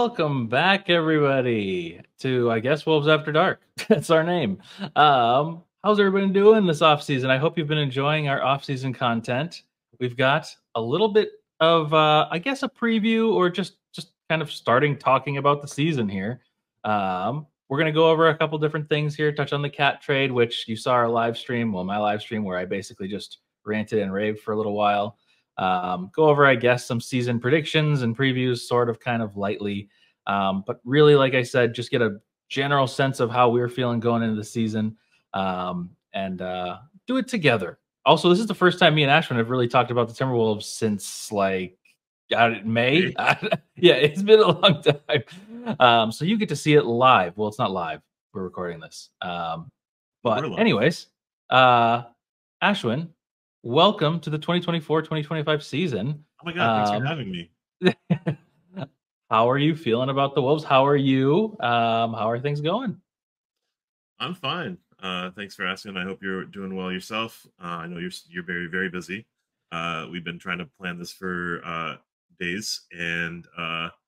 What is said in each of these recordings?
Welcome back, everybody, to I guess Wolves After Dark. That's our name. How's everybody doing this off season? I hope you've been enjoying our off season content. We've got a little bit of I guess a preview or just kind of starting talking about the season here. We're gonna go over a couple different things here, touch on the cat trade, which you saw our live stream, well, my live stream where I basically just ranted and raved for a little while. Go over, I guess, some season predictions and previews, sort of kind of lightly. But really, like I said, just get a general sense of how we're feeling going into the season and do it together. Also, this is the first time me and Ashwin have really talked about the Timberwolves since like May. Yeah, it's been a long time. So you get to see it live. Well, it's not live. We're recording this. But anyways, Ashwin, welcome to the 2024-2025 season. Oh my God, thanks for having me. How are you feeling about the Wolves? How are you? How are things going? I'm fine. Thanks for asking. I hope you're doing well yourself. I know you're very, very busy. We've been trying to plan this for days and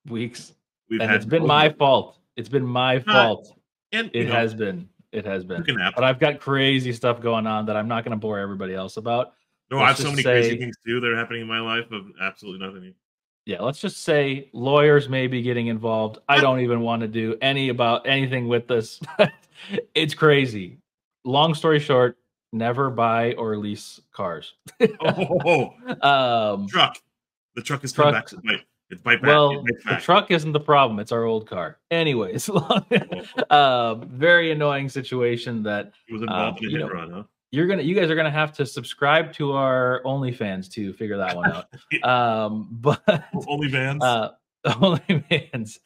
weeks. It's been my fault. It's been my fault. And it has been. But I've got crazy stuff going on that I'm not going to bore everybody else about. No, I have so many crazy things too that are happening in my life of absolutely nothing. Yeah, let's just say lawyers may be getting involved. I don't even want to do anything with this. It's crazy. Long story short, never buy or lease cars. Truck. The truck is coming back to bite. It's bite back. Well, the truck isn't the problem. It's our old car. Anyways, very annoying situation that he was involved in a hit run, huh? You guys are gonna have to subscribe to our OnlyFans to figure that one out. But OnlyFans. OnlyFans.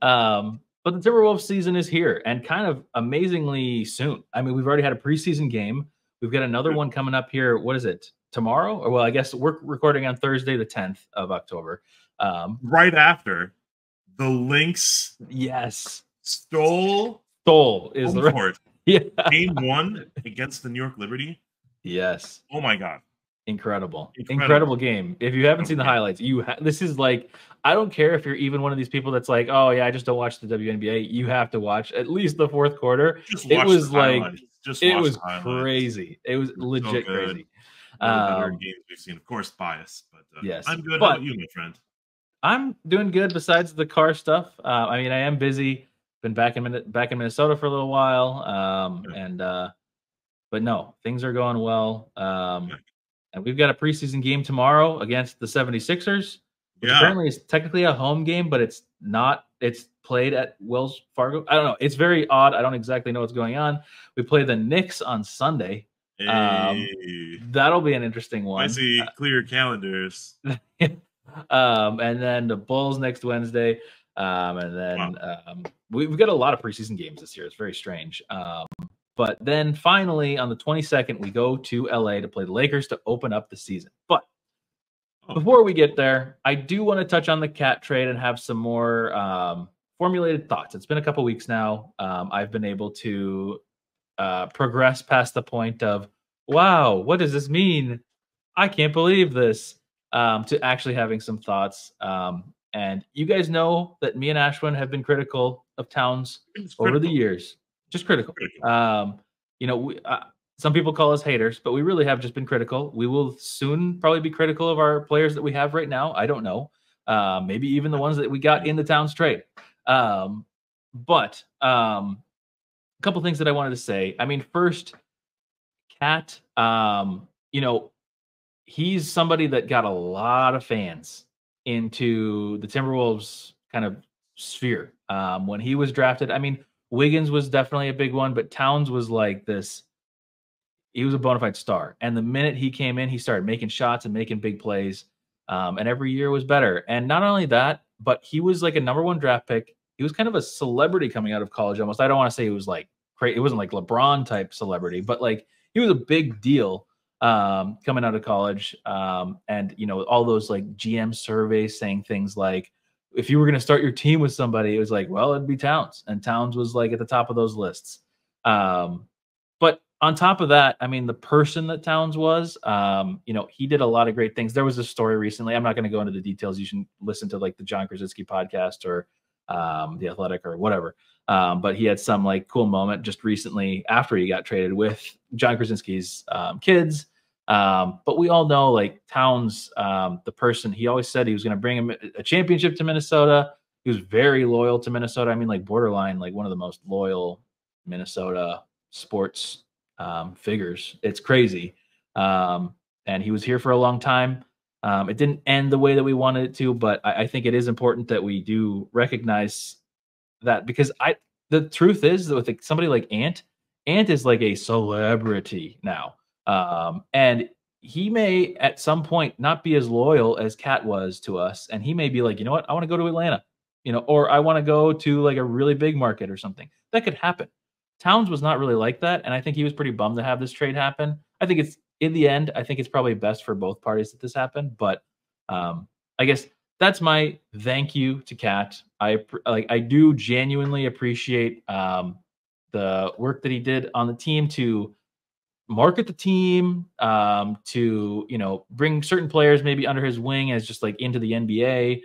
But the Timberwolves season is here and kind of amazingly soon. I mean, we've already had a preseason game. We've got another one coming up here. What is it? Tomorrow? Or well, I guess we're recording on Thursday, the 10th of October. Right after the Lynx stole is the report. Yeah. Game 1 against the New York Liberty. Yes. Oh my God. Incredible game. If you haven't seen the highlights, this is like, I don't care if you're even one of these people that's like, oh yeah, I just don't watch the WNBA. You have to watch at least the fourth quarter. It was crazy. It was legit crazy. Better games we've seen, of course, bias, but yes, I'm good. How about you, my friend? I'm doing good. Besides the car stuff, I mean, I am busy. Been back in Minnesota for a little while, but no, things are going well. And we've got a preseason game tomorrow against the 76ers, which apparently is technically a home game, but it's not. It's played at Wells Fargo. I don't know. It's very odd. I don't exactly know what's going on. We play the Knicks on Sunday. That'll be an interesting one. I see clear calendars. And then the Bulls next Wednesday. And then we've got a lot of preseason games this year. It's very strange. But then finally on the 22nd, we go to LA to play the Lakers to open up the season. But before we get there, I do want to touch on the cat trade and have some more formulated thoughts. It's been a couple weeks now. I've been able to progress past the point of, wow, what does this mean? I can't believe this, to actually having some thoughts. And you guys know that me and Ashwin have been critical of Towns over the years. Just critical. Some people call us haters, but we really have just been critical. We will soon probably be critical of our players that we have right now. I don't know. Maybe even the ones that we got in the Towns trade. But a couple things that I wanted to say. I mean, first, Cat, he's somebody that got a lot of fans into the Timberwolves kind of sphere. When he was drafted, I mean, Wiggins was definitely a big one, but Towns was like this. He was a bona fide star. And the minute he came in, he started making shots and making big plays. And every year was better. And not only that, but he was like a #1 draft pick. He was kind of a celebrity coming out of college almost. I don't want to say he was like crazy. It wasn't like LeBron type celebrity, but like he was a big deal coming out of college. And, all those like GM surveys saying things like, if you were going to start your team with somebody, it was like, well, it'd be Towns. And Towns was like at the top of those lists. But on top of that, I mean, the person that Towns was, he did a lot of great things. There was a story recently. I'm not going to go into the details. You should listen to like the John Krasinski podcast or the Athletic or whatever. But he had some like cool moment just recently after he got traded with John Krasinski's kids. But we all know like Towns, the person, he always said he was going to bring him a championship to Minnesota. He was very loyal to Minnesota. I mean, like borderline, like one of the most loyal Minnesota sports figures. It's crazy. And he was here for a long time. It didn't end the way that we wanted it to, but I think it is important that we do recognize that because the truth is that with like somebody like Ant is like a celebrity now. And he may at some point not be as loyal as Cat was to us. And he may be like, you know what, I want to go to Atlanta, or I want to go to like a really big market or something. That could happen. Towns was not really like that. And I think he was pretty bummed to have this trade happen. I think it's in the end, I think it's probably best for both parties that this happened. But I guess that's my thank you to Cat. I do genuinely appreciate the work that he did on the team to market the team, to bring certain players maybe under his wing as just like into the NBA.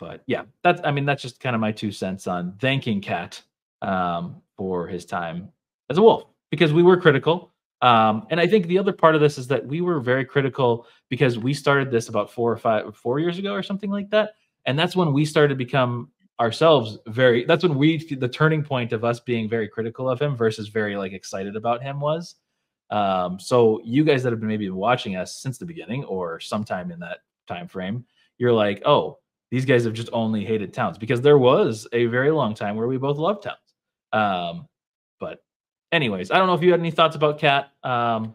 But yeah, that's just kind of my 2 cents on thanking Cat for his time as a Wolf because we were critical. And I think the other part of this is that we were very critical because we started this about 4 years ago or something like that. And that's when we started to become ourselves that's when the turning point of us being very critical of him versus very like excited about him was. So you guys that have been maybe watching us since the beginning or sometime in that time frame, you're like, oh, these guys have just only hated Towns because there was a very long time where we both loved Towns. But anyways, I don't know if you had any thoughts about Cat. But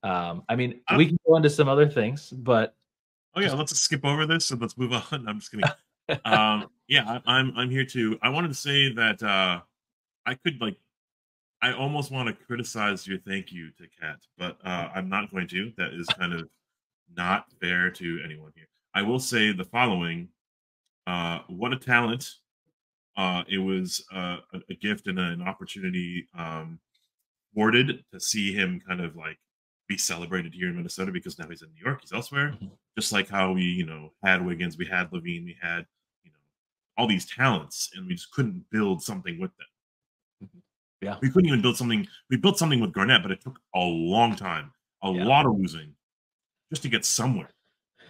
I mean, we can go into some other things, but oh yeah, let's skip over this and let's move on. I'm just kidding. Yeah, I'm here too. I wanted to say that I could I almost want to criticize your thank you to Kat, but I'm not going to. That is kind of not fair to anyone here. I will say the following: what a talent! It was a gift and an opportunity awarded to see him kind of like be celebrated here in Minnesota because now he's in New York, he's elsewhere. Mhm. Just like how we, had Wiggins, we had Levine, we had, all these talents, and we just couldn't build something with them. Yeah. We couldn't even build something. We built something with Garnett, but it took a long time, a Yeah. lot of losing, just to get somewhere.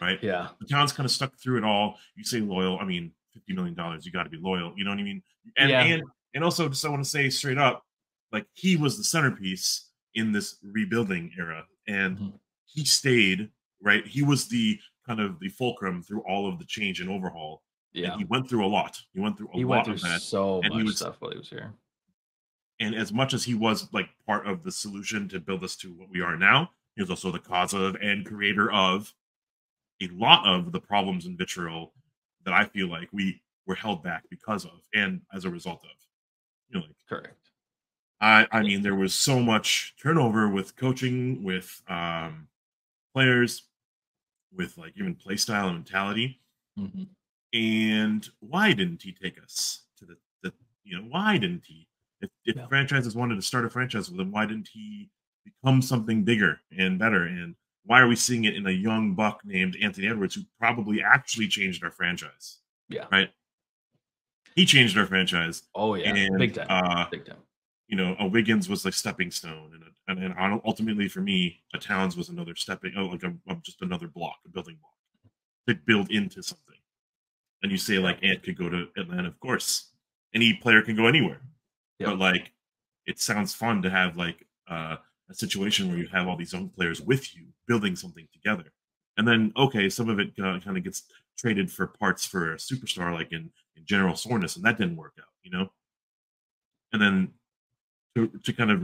Right? Yeah. The town's kind of stuck through it all. You say loyal. I mean, $50 million. You got to be loyal. You know what I mean? And Yeah. and also, just I want to say straight up, like he was the centerpiece in this rebuilding era, and Mhm. he stayed. Right? He was the kind of the fulcrum through all of the change and overhaul. And Yeah. he went through a lot. He went through a He went lot through of that. so And he much was stuff while he was here. and as much as he was like part of the solution to build us to what we are now, he was also the cause of and creator of a lot of the problems and vitriol that I feel like we were held back because of and as a result of. Like Correct. I mean, there was so much turnover with coaching, with players, with like even play style and mentality. Mhm. And why didn't he take us to the why didn't he? If Yeah. franchises wanted to start a franchise with him, why didn't he become something bigger and better? And why are we seeing it in a young buck named Anthony Edwards, who probably actually changed our franchise? Yeah. Right? He changed our franchise, Oh yeah. and Big time. Big time. a Wiggins was like stepping stone, and ultimately for me, a Towns was another stepping, just another block, a building block to build into something. And you say like Ant could go to Atlanta, of course. Any player can go anywhere. Yep. But like it sounds fun to have like a situation where you have all these young players with you building something together. And then okay, some of it kind of gets traded for parts for a superstar like in General Soreness, and that didn't work out. And then to kind of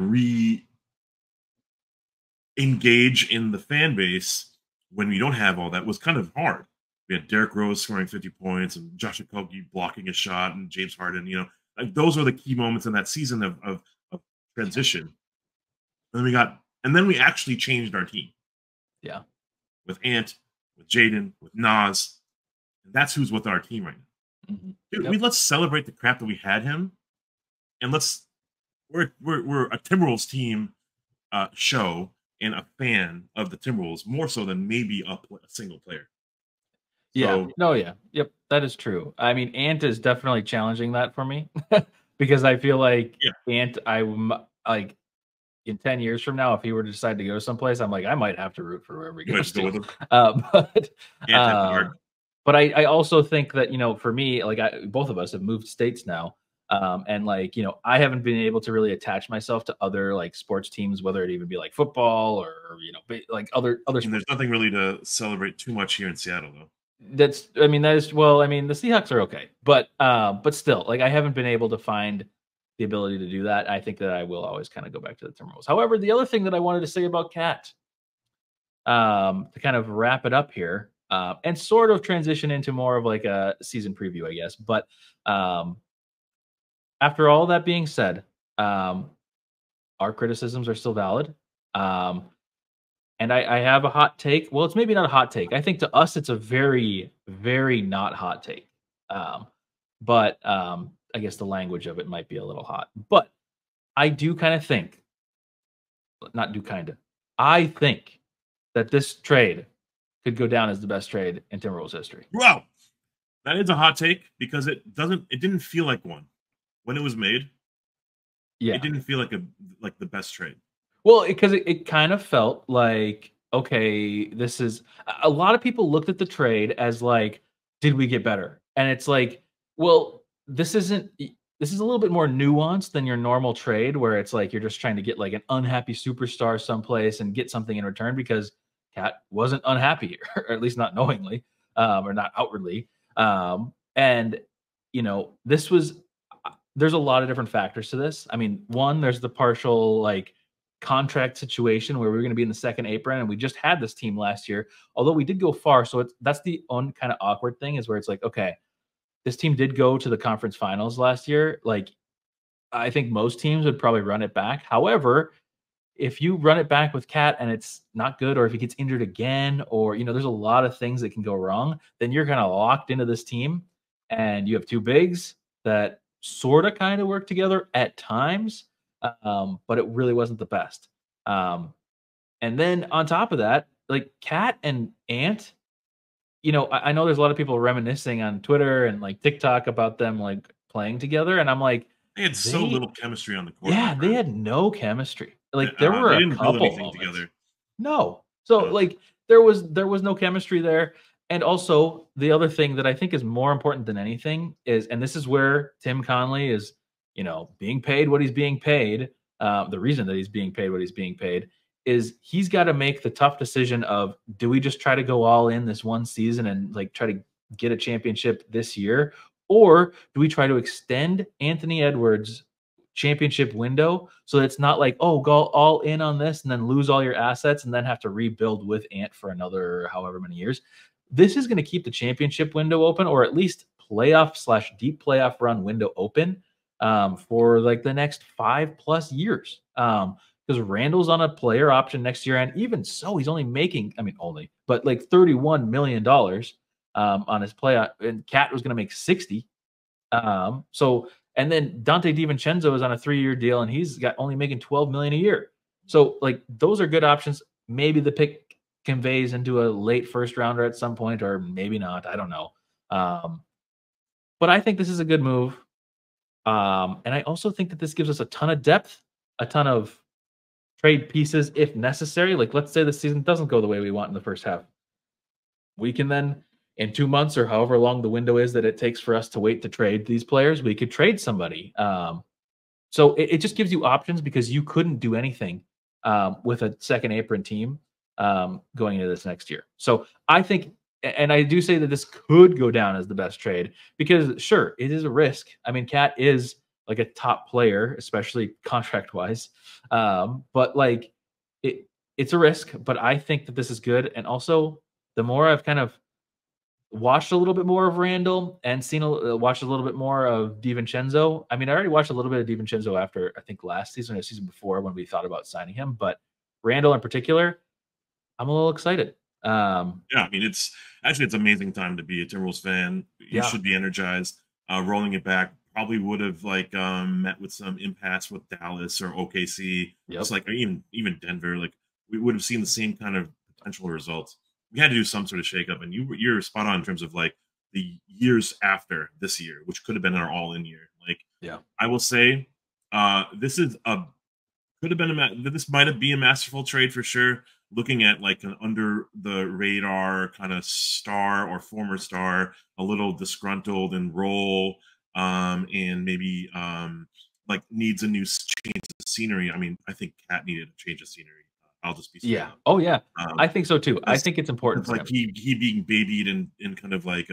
engage in the fan base when we don't have all that was kind of hard. We had Derrick Rose scoring 50 points and Josh Okogie blocking a shot and James Harden, like those were the key moments in that season of transition. And then we actually changed our team. Yeah. With Ant, with Jaden, with Nas. And that's who's with our team right now. Mhm. Dude, Yep. let's celebrate the crap that we had him. And we're a Timberwolves team show and a fan of the Timberwolves more so than maybe a single player. Yeah. So No, yeah. Yep, that is true. I mean, Ant is definitely challenging that for me because I feel like yeah, Ant, like, in 10 years from now, if he were to decide to go someplace, I'm like, I might have to root for wherever he you might goes just go to. with him. Uh, but, Ant after dark. um, but I also think that, for me, like, both of us have moved states now. And like, I haven't been able to really attach myself to other like sports teams, whether it even be like football or, like other And there's sports. nothing really to celebrate too much here in Seattle, though. I mean, that is, well, I mean, the Seahawks are okay, but still, like, I haven't been able to find the ability to do that. I think that I will always kind of go back to the Timberwolves. However, the other thing that I wanted to say about Cat, to kind of wrap it up here, and sort of transition into more of like a season preview, I guess. But um, after all that being said, um, our criticisms are still valid. Um, And I have a hot take. Well, it's maybe not a hot take. I think to us, it's a very, very not hot take. Um, but I guess the language of it might be a little hot. But I do kind of think, not do kind of, I think that this trade could go down as the best trade in Timberwolves history. Wow, that is a hot take because it didn't feel like one when it was made. It Yeah. didn't feel like the best trade. Well, because it kind of felt like, okay, this is a lot of people looked at the trade as like, did we get better? And it's like, well, this is a little bit more nuanced than your normal trade where it's like you're just trying to get like an unhappy superstar someplace and get something in return because Cat wasn't unhappy, or at least not knowingly, or not outwardly. And this was there's a lot of different factors to this. I mean, one, there's the partial like contract situation where we are going to be in the second apron, and we just had this team last year. Although we did go far, so that's the one kind of awkward thing is where it's like, okay, this team did go to the conference finals last year. Like, I think most teams would probably run it back. However, if you run it back with Cat and it's not good, or if he gets injured again, or there's a lot of things that can go wrong, then you're kind of locked into this team, and you have two bigs that sort of kind of work together at times, but it really wasn't the best. Um, and then on top of that, like Cat and Ant, I know there's a lot of people reminiscing on Twitter and like TikTok about them like playing together, and I'm like, They had so they little chemistry on the court, my yeah, they friend. had no chemistry. Like, there They were a didn't build couple anything moments. together. No. So, Uh, like, there was no chemistry there, and also, the other thing that I think is more important than anything is, and this is where Tim Conley is, being paid what he's being paid, the reason that he's being paid what he's being paid is he's gotta make the tough decision of, do we just try to go all in this one season and, like, try to get a championship this year? Or do we try to extend Anthony Edwards' championship window so that it's not like, oh, go all in on this and then lose all your assets and then have to rebuild with Ant for another however many years? This is going to keep the championship window open, or at least playoff slash deep playoff run window open, for like the next 5+ years. Because Randall's on a player option next year, and even so, he's only making, I mean, only, but like $31 million on his playoff, and Cat was going to make 60. So, and then Dante DiVincenzo is on a 3-year deal, and he's got only making 12 million a year. So, like, those are good options. Maybe the pick conveys into a late first rounder at some point, or maybe not. I don't know. Um, but I think this is a good move. And I also think that this gives us a ton of depth, a ton of trade pieces if necessary. Like, let's say the season doesn't go the way we want in the first half. We can then, in 2 months or however long the window is that it takes for us to wait to trade these players, we could trade somebody. So it just gives you options because you couldn't do anything with a second apron team going into this next year. So I think, and I do say that this could go down as the best trade because, sure, it is a risk. I mean, Cat is like a top player, especially contract wise. But like, it's a risk, but I think that this is good. And also, the more I've kind of watched a little bit more of Randall and watched a little bit more of DiVincenzo. I mean, I already watched a little bit of DiVincenzo after, I think, last season or season before when we thought about signing him, but Randall in particular, I'm a little excited. yeah, I mean, it's amazing time to be a Timberwolves fan. You Yeah. should be energized. Rolling it back probably would have like met with some impasse with Dallas or OKC, just Yep. like even Denver. Like we would have seen the same kind of potential results. we had to do some sort of shakeup, and you're spot on in terms of like the years after this year, which could have been our all-in year. Like Yeah. I will say, this is a could have been this might have been a masterful trade for sure. Looking at like an under the radar kind of star or former star, a little disgruntled and roll, and maybe like needs a new change of scenery. I mean, I think Cat needed a change of scenery. I'll just be straight Yeah. up. Oh yeah. I Um, think so too. I because think it's important for like him. he being babied and kind of like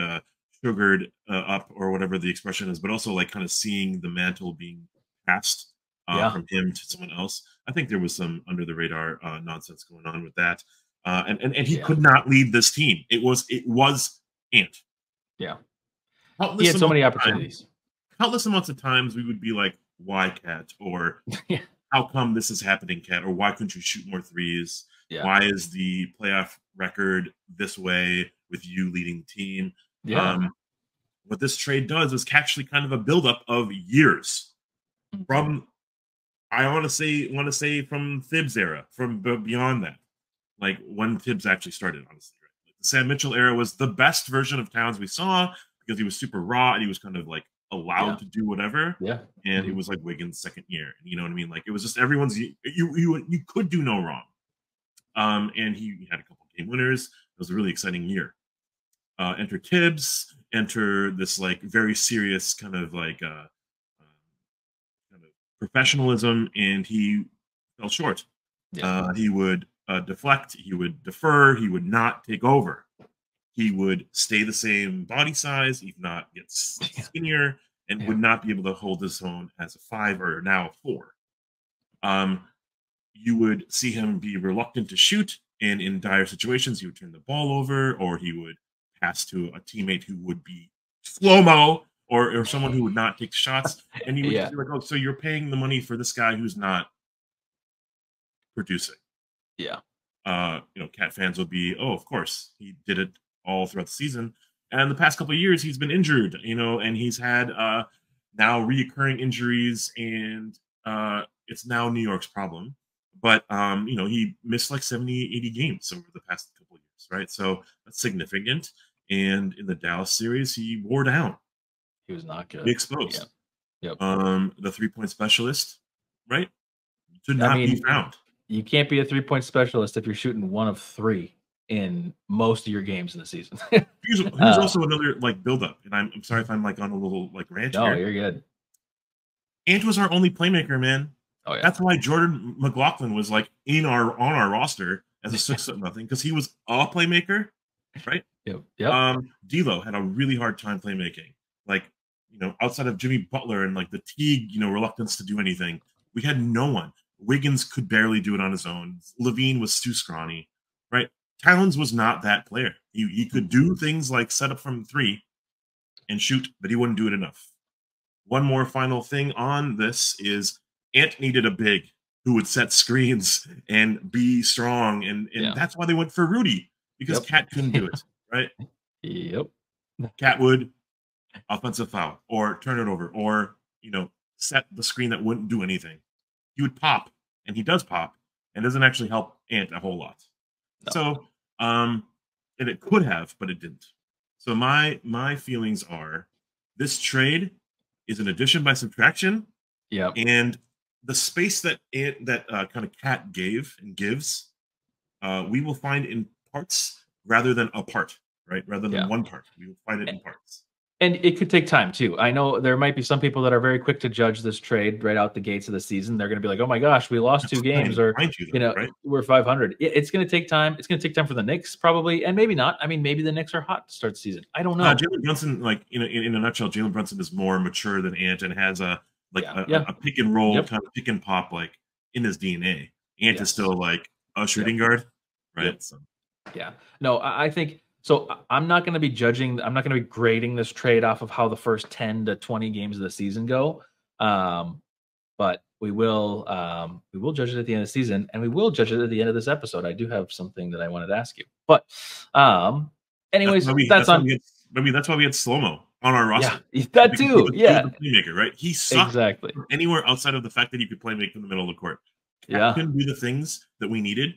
sugared up or whatever the expression is, but also like kind of seeing the mantle being passed Yeah. from him to someone else. I think there was some under the radar nonsense going on with that, and he Yeah. could not lead this team. It was Ant. Yeah. He Countless had so amounts many of time, opportunities. countless amounts of times we would be like, "Why, Cat?" or Yeah. "How come this is happening, Cat?" or "Why couldn't you shoot more threes? Yeah. Why is the playoff record this way with you leading the team?" Yeah. Um, what this trade does is actually kind of a buildup of years Mhm. from I want to say from Thibs era, from beyond that, like when Thibs actually started. Honestly, right? Like, the Sam Mitchell era was the best version of Towns we saw because he was super raw and he was kind of like allowed Yeah. to do whatever. Yeah. And it Mhm. was like Wiggins' second year. You know what I mean? Like it was just everyone's. You could do no wrong. And he had a couple of game winners. It was a really exciting year. Enter Tibbs, enter this like very serious kind of like kind of professionalism, and he fell short. Yeah. He would deflect, he would defer, he would not take over. He would stay the same body size, if not get Yeah. skinnier, and Yeah. would not be able to hold his own as a five or now a four. Um, you would see him be reluctant to shoot, and in dire situations, he would turn the ball over, or he would pass to a teammate who would be slow mo, or someone who would not take shots. And you would just Yeah. be like, "Oh, so you're paying the money for this guy who's not producing." Yeah. Cat fans will be, "Oh, of course, he did it all throughout the season." And the past couple of years, he's been injured, and he's had now reoccurring injuries, and it's now New York's problem. But he missed like 70, 80 games over the past couple of years, right? So that's significant. And in the Dallas series, he wore down, He was not be good. Yeah. exposed. Yep. The 3-point specialist, right, to I not be mean, found. you can't be a 3-point specialist if you're shooting 1 of 3 in most of your games in the season. Here's Uh, also another like buildup, and I'm sorry if I'm like on a little like rant no, here. you're good. Ant was our only playmaker, man. Oh, yeah. That's why Jordan McLaughlin was like on our roster as a 6-0 because he was a playmaker, right? Yep. Yep. D'Lo had a really hard time playmaking. Like, outside of Jimmy Butler and like the Teague, reluctance to do anything, we had no one. Wiggins could barely do it on his own. Levine was too scrawny, right? Towns was not that player. He could do things like set up from three and shoot, but he wouldn't do it enough. One more final thing on this is Ant needed a big who would set screens and be strong, and Yeah. that's why they went for Rudy because Yep. Cat couldn't do it, right? Yep. Cat would offensive foul or turn it over or set the screen that wouldn't do anything. He would pop, and he does pop, and doesn't actually help Ant a whole lot. No. So, and it could have, but it didn't. So my feelings are this trade is an addition by subtraction, Yep. and the space that kind of Cat gave and gives, we will find in parts rather than a part, right? Rather than Yeah. one part, we will find it in parts. And it could take time too. I know there might be some people that are very quick to judge this trade right out the gates of the season. They're going to be like, "Oh my gosh, we lost 2 games," or Mind you, though, right? we're 500. It's going to take time. It's going to take time for the Knicks probably, and maybe not. I mean, maybe the Knicks are hot to start the season. I don't know. Jalen Brunson, like in a nutshell, Jalen Brunson is more mature than Ant and has a Yeah. pick and roll Yep. kind of pick and pop like in his DNA. Ant is Yes. still like a shooting Yep. guard, right? Yep. So Yeah. No, I think so. I'm not going to be judging. I'm not going to be grading this trade off of how the first 10 to 20 games of the season go. But we will judge it at the end of the season, and we will judge it at the end of this episode. I do have something that I wanted to ask you, but anyways, maybe that's why we had slow mo on our roster. Yeah, that Because too. he was Yeah, the playmaker, right? He sucked exactly. anywhere outside of the fact that he could play make from the middle of the court. Cat Yeah, couldn't do the things that we needed.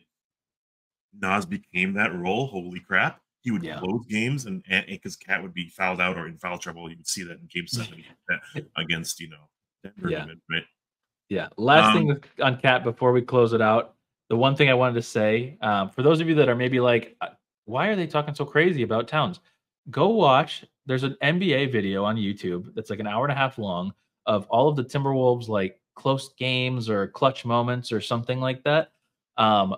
Nas became that role, holy crap, he would Yeah. close games, and because Cat would be fouled out or in foul trouble. You would see that in Game 7 against Denver, Yeah. even, right? Yeah. Last thing Um, on Cat before we close it out. The one thing I wanted to say, for those of you that are maybe like, why are they talking so crazy about Towns? Go watch. There's an NBA video on YouTube that's like an hour and a half long of all of the Timberwolves like close games or clutch moments or something like that. Um,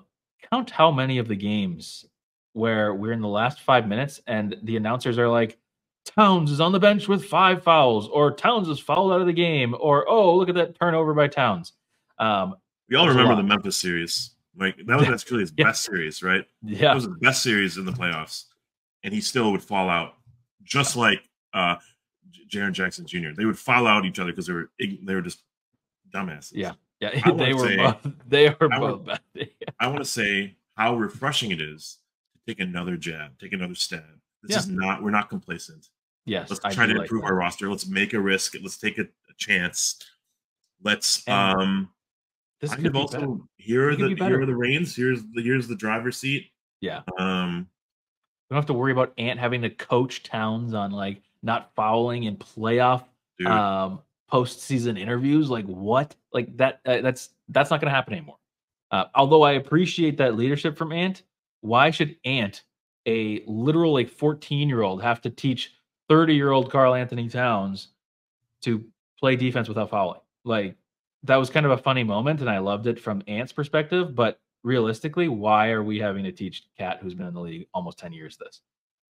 Count how many of the games where we're in the last 5 minutes and the announcers are like, Towns is on the bench with 5 fouls, or Towns is fouled out of the game, or oh, look at that turnover by Towns. Um, we all there's a remember the lot. Memphis series. Like that was actually his Yeah, best series, right? That yeah, was his best series in the playoffs, and he still would fall out, just like Jaren Jackson Jr. They would foul out each other because they were just dumbasses. yeah, yeah. I want They to were say, both. They were I want both bad. I want to say how refreshing it is to take another jab, take another stab. This Yeah. is not we're not complacent. Yes, Let's I try do to like improve that. our roster. Let's make a risk. Let's take a chance. Let's And this kind could of be better. also here It are could be the better. reins. Here's the driver's seat. Yeah. Um, We don't have to worry about Ant having to coach Towns on like not fouling in playoff dude, postseason interviews. Like what? Like that? That's not going to happen anymore. Although I appreciate that leadership from Ant, why should Ant, a literal like 14-year-old, have to teach 30-year-old Carl Anthony Towns to play defense without fouling? Like that was kind of a funny moment, and I loved it from Ant's perspective. But realistically, why are we having to teach Cat, who's been in the league almost 10 years, this?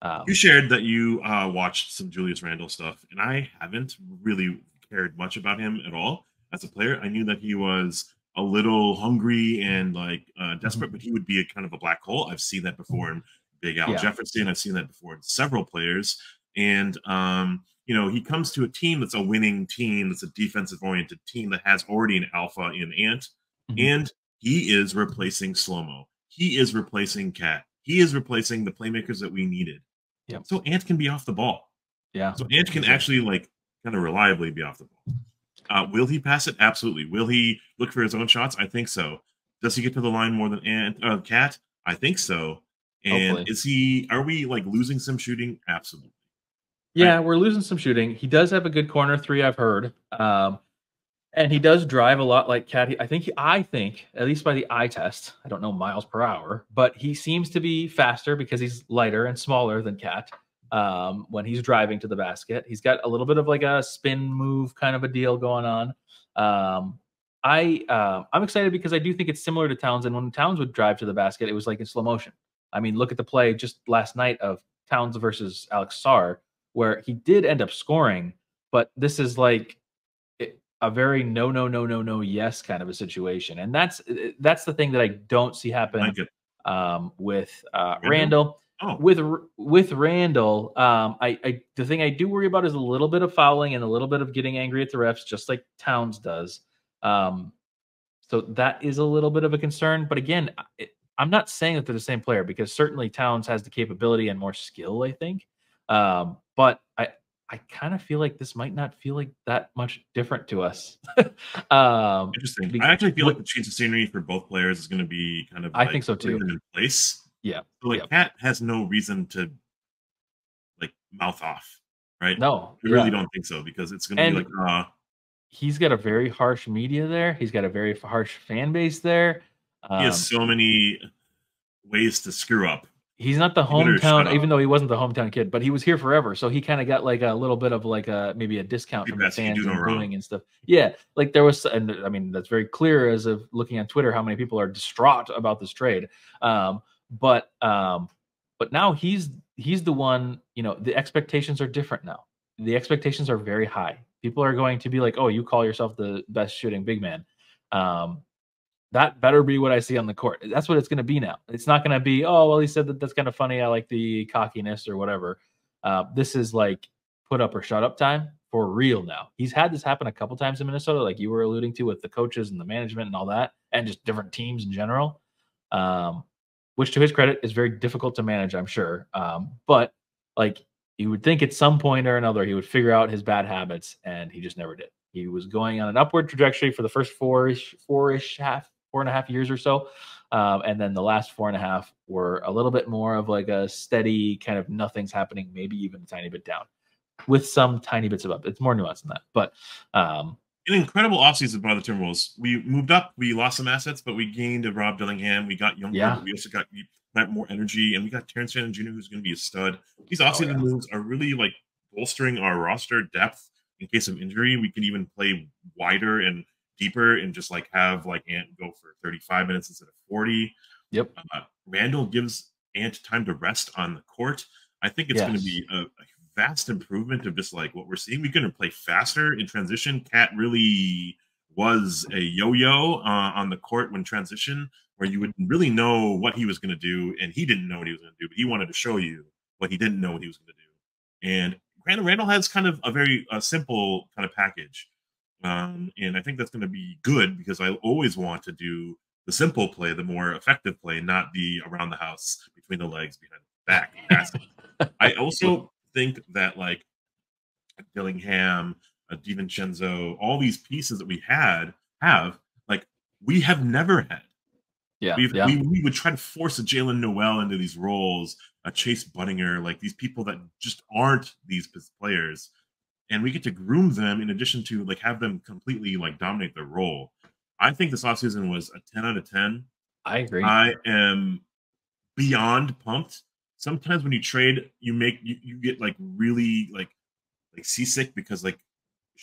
you Um, shared that you watched some Julius Randle stuff, and I haven't really cared much about him at all as a player. I knew that he was a little hungry and like mhm. desperate, but he would be a kind of a black hole. I've seen that before in Big Al Yeah, Jefferson. I've seen that before in several players, and he comes to a team that's a winning team, that's a defensive oriented team that has already an alpha in Ant, mhm. and he is replacing Slow-Mo. He is replacing Cat. He is replacing the playmakers that we needed. Yep, So Ant can be off the ball. yeah, So Ant can exactly. actually like kind of reliably be off the ball. Will he pass it? Absolutely. Will he look for his own shots? I think so. Does he get to the line more than Cat? I think so. And Hopefully. is he? Are we like losing some shooting? Absolutely. Right. Yeah, we're losing some shooting. He does have a good corner three, I've heard. And he does drive a lot like Cat. I think, at least by the eye test, I don't know miles per hour, but he seems to be faster because he's lighter and smaller than Cat. When he's driving to the basket, he's got a little bit of like a spin move kind of a deal going on. I'm excited because I do think it's similar to Towns. And when Towns would drive to the basket, it was like in slow motion. I mean, look at the play just last night of Towns versus Alex Sarr, where he did end up scoring, but this is like a very no, no, no, no, no, yes kind of a situation, and that's the thing that I don't see happen Like it. with Randall? Randall. Oh, With Randall, I the thing I do worry about is a little bit of fouling and a little bit of getting angry at the refs, just like Towns does. Um, so that is a little bit of a concern. But again, I'm not saying that they're the same player because certainly Towns has the capability and more skill, I think. But I kind of feel like this might not feel like that much different to us. um, interesting. I be, actually feel like wi- the change of scenery for both players is going to be kind of I like think so putting too. them in place. Yeah. So like Yeah. Cat has no reason to like mouth off, right? No. I really Yeah. don't think so because it's going to be And like, he's got a very harsh media there. He's got a very harsh fan base there. he has Um, so many ways to screw up. He's not the You better shut hometown, up. even though he wasn't the hometown kid, but he was here forever. So he kind of got like a little bit of like a maybe a discount The from the best he can do fans no and wrong. booing and stuff. Yeah, like there was, and I mean that's very clear as of looking on Twitter how many people are distraught about this trade. Um, but um, but now he's the one. You know, the expectations are different now. The expectations are very high. People are going to be like, "Oh, you call yourself the best shooting big man." Um, that better be what I see on the court. That's what it's going to be now. It's not going to be, oh, well, he said that that's kind of funny. I like the cockiness or whatever. This is like put up or shut up time for real now. He's had this happen a couple times in Minnesota, like you were alluding to with the coaches and the management and all that, and just different teams in general. Um, which to his credit is very difficult to manage, I'm sure. But like you would think at some point or another he would figure out his bad habits, and he just never did. He was going on an upward trajectory for the first four and a half years or so. And then the last 4.5 were a little bit more of like a steady kind of nothing's happening, maybe even a tiny bit down, with some tiny bits of up. It's more nuanced than that, but An incredible offseason by the Timberwolves. We moved up, we lost some assets, but we gained a Rob Dillingham. We got younger, yeah, but we also got more energy, and we got Terrence Shannon Jr., who's going to be a stud. These oh offseason yeah, moves are really like bolstering our roster depth in case of injury. We can even play wider and deeper and just like have like Ant go for 35 minutes instead of 40. yep, Randall gives Ant time to rest on the court. I think it's going to yes, be a vast improvement of just like what we're seeing. We're going to play faster in transition. Cat really was a yo-yo on the court when transition, where you would really know what he was going to do, and he didn't know what he was going to do, but he wanted to show you what he didn't know what he was going to do. And Randall has kind of a very simple kind of package, and I think that's going to be good because I always want to do the simple play, the more effective play, not the around the house, between the legs, behind the back passing. I also think that like Dillingham, DiVincenzo, all these pieces that we have like we have never had. yeah, We've yeah, we would try to force a Jalen Noel into these roles, a Chase Budinger, like these people that just aren't these players, and we get to groom them in addition to like have them completely like dominate their role. I think this offseason was a 10 out of 10. I agree. I am beyond pumped. Sometimes when you trade, you get like really like seasick because like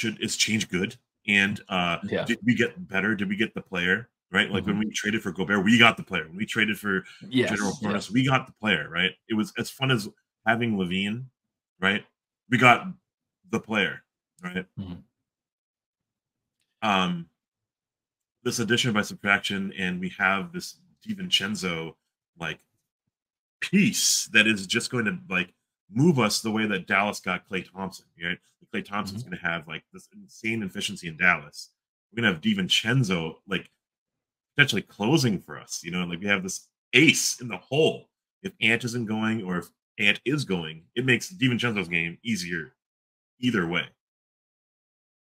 is change good? And Yeah, did we get better? Did we get the player? Right? Like when we traded for Gobert, we got the player. When we traded for General yes, Cornus, yes, we got the player, right? It was as fun as having Levine, right? We got the player, right? mhm. Um, this addition by subtraction, and we have this DiVincenzo like piece that is just going to like move us the way that Dallas got Clay Thompson. Right? Clay Thompson's Mhm. going to have like this insane efficiency in Dallas. We're going to have DiVincenzo like potentially closing for us. You know, like we have this ace in the hole. If Ant isn't going, or if Ant is going, it makes DiVincenzo's game easier either way.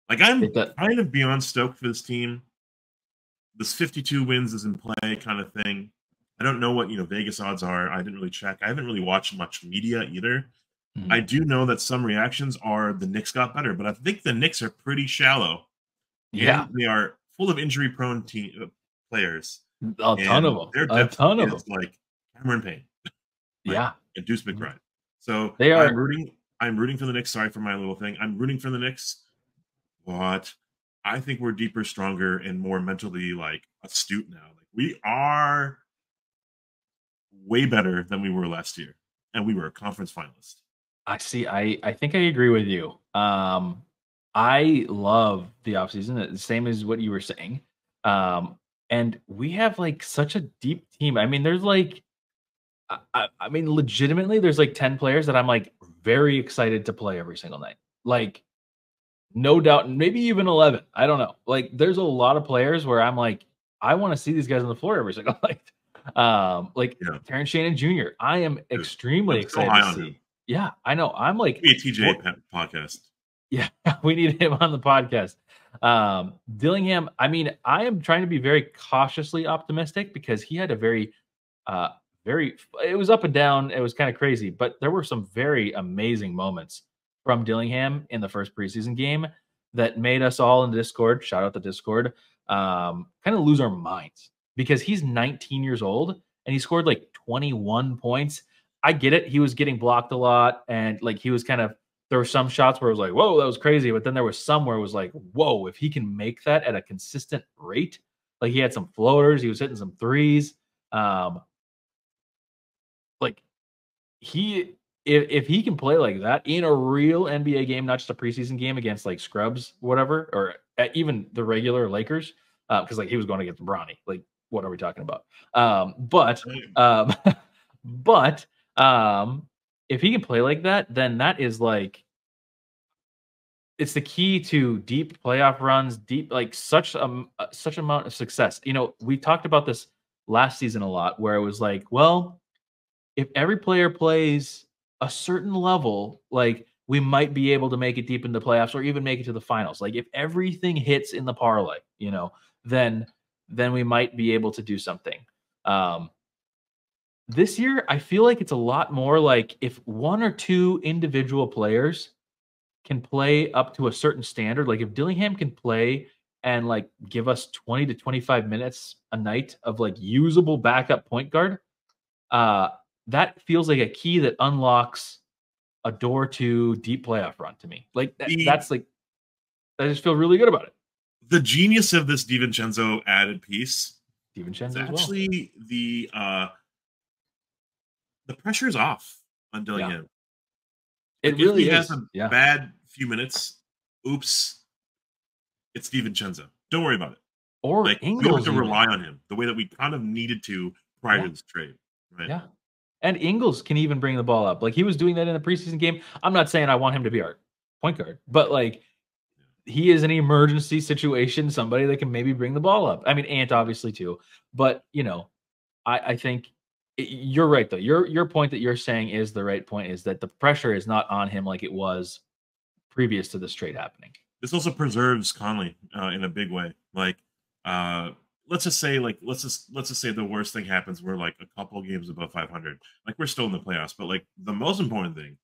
Like It I'm does. kind of beyond stoked for this team. This 52 wins is in play kind of thing. I don't know what Vegas odds are. I didn't really check. I haven't really watched much media either. I Mhm. do know that some reactions are the Knicks got better, but I think the Knicks are pretty shallow Yeah, and they are full of injury prone team players, a ton of and them, their a depth ton of them. is like Cameron Payne, like Yeah, and Deuce mhm. McBride. So They I'm are. rooting. I'm rooting for the Knicks. Sorry for my little thing. I'm rooting for the Knicks, but I think we're deeper, stronger, and more mentally like astute now. Like we are way better than we were last year, and we were a conference finalist. I see. I think I agree with you. I love the offseason, the same as what you were saying. And we have like such a deep team. I mean, there's like I mean, legitimately, there's like 10 players that I'm like very excited to play every single night. Like, no doubt, maybe even 11. I don't know. Like, there's a lot of players where I'm like, I want to see these guys on the floor every single night. Like Yeah, Terrence Shannon Jr. I am dude, extremely I'm so excited to high on him. see. Yeah, I know. I'm like, Be a TJ more, podcast. yeah, we need him on the podcast. Dillingham, I mean, I am trying to be very cautiously optimistic because he had a uh, very, it was up and down. It was kind of crazy, but there were some very amazing moments from Dillingham in the first preseason game that made us all in the Discord, shout out the Discord, kind of lose our minds because he's 19 years old and he scored like 21 points. I get it. He was getting blocked a lot and like he was kind of, there were some shots where it was like, whoa, that was crazy. But then there was some where it was like, whoa, if he can make that at a consistent rate, like he had some floaters, he was hitting some threes. Um, like he if he can play like that in a real NBA game, not just a preseason game against like scrubs, whatever, or even the regular Lakers, because like he was going against Bronny. Like, what are we talking about? Um, but if he can play like that, then that is like it's the key to deep playoff runs, deep like such amount of success. You know, we talked about this last season a lot, where it was like, well, if every player plays a certain level, like we might be able to make it deep in the playoffs or even make it to the finals. Like if everything hits in the parlay, then we might be able to do something. Um, this year, I feel like it's a lot more like if one or two individual players can play up to a certain standard, like if Dillingham can play and like give us 20 to 25 minutes a night of like usable backup point guard, uh, that feels like a key that unlocks a door to deep playoff run to me. Like The that's like I just feel really good about it. the genius of this DiVincenzo added piece is DiVincenzo as well. actually the pressure's off on Yeah, Dillingham. it Like if he really has is. a Yeah. bad few minutes, oops, it's DiVincenzo. Don't worry about it. Or Like we don't have Ingles to even. rely on him the way that we kind of needed to prior Yeah. to this trade, right? Yeah. And Ingles can even bring the ball up. Like he was doing that in the preseason game. I'm not saying I want him to be our point guard, but like he is an emergency situation, somebody that can maybe bring the ball up. I mean, Ant obviously too, but I think you're right though. Your point that you're saying is the right point. Is that the pressure is not on him like it was previous to this trade happening. This also preserves Conley in a big way. Like, uh, let's just say the worst thing happens. We're like a couple games above 500. Like we're still in the playoffs, but like the most important thing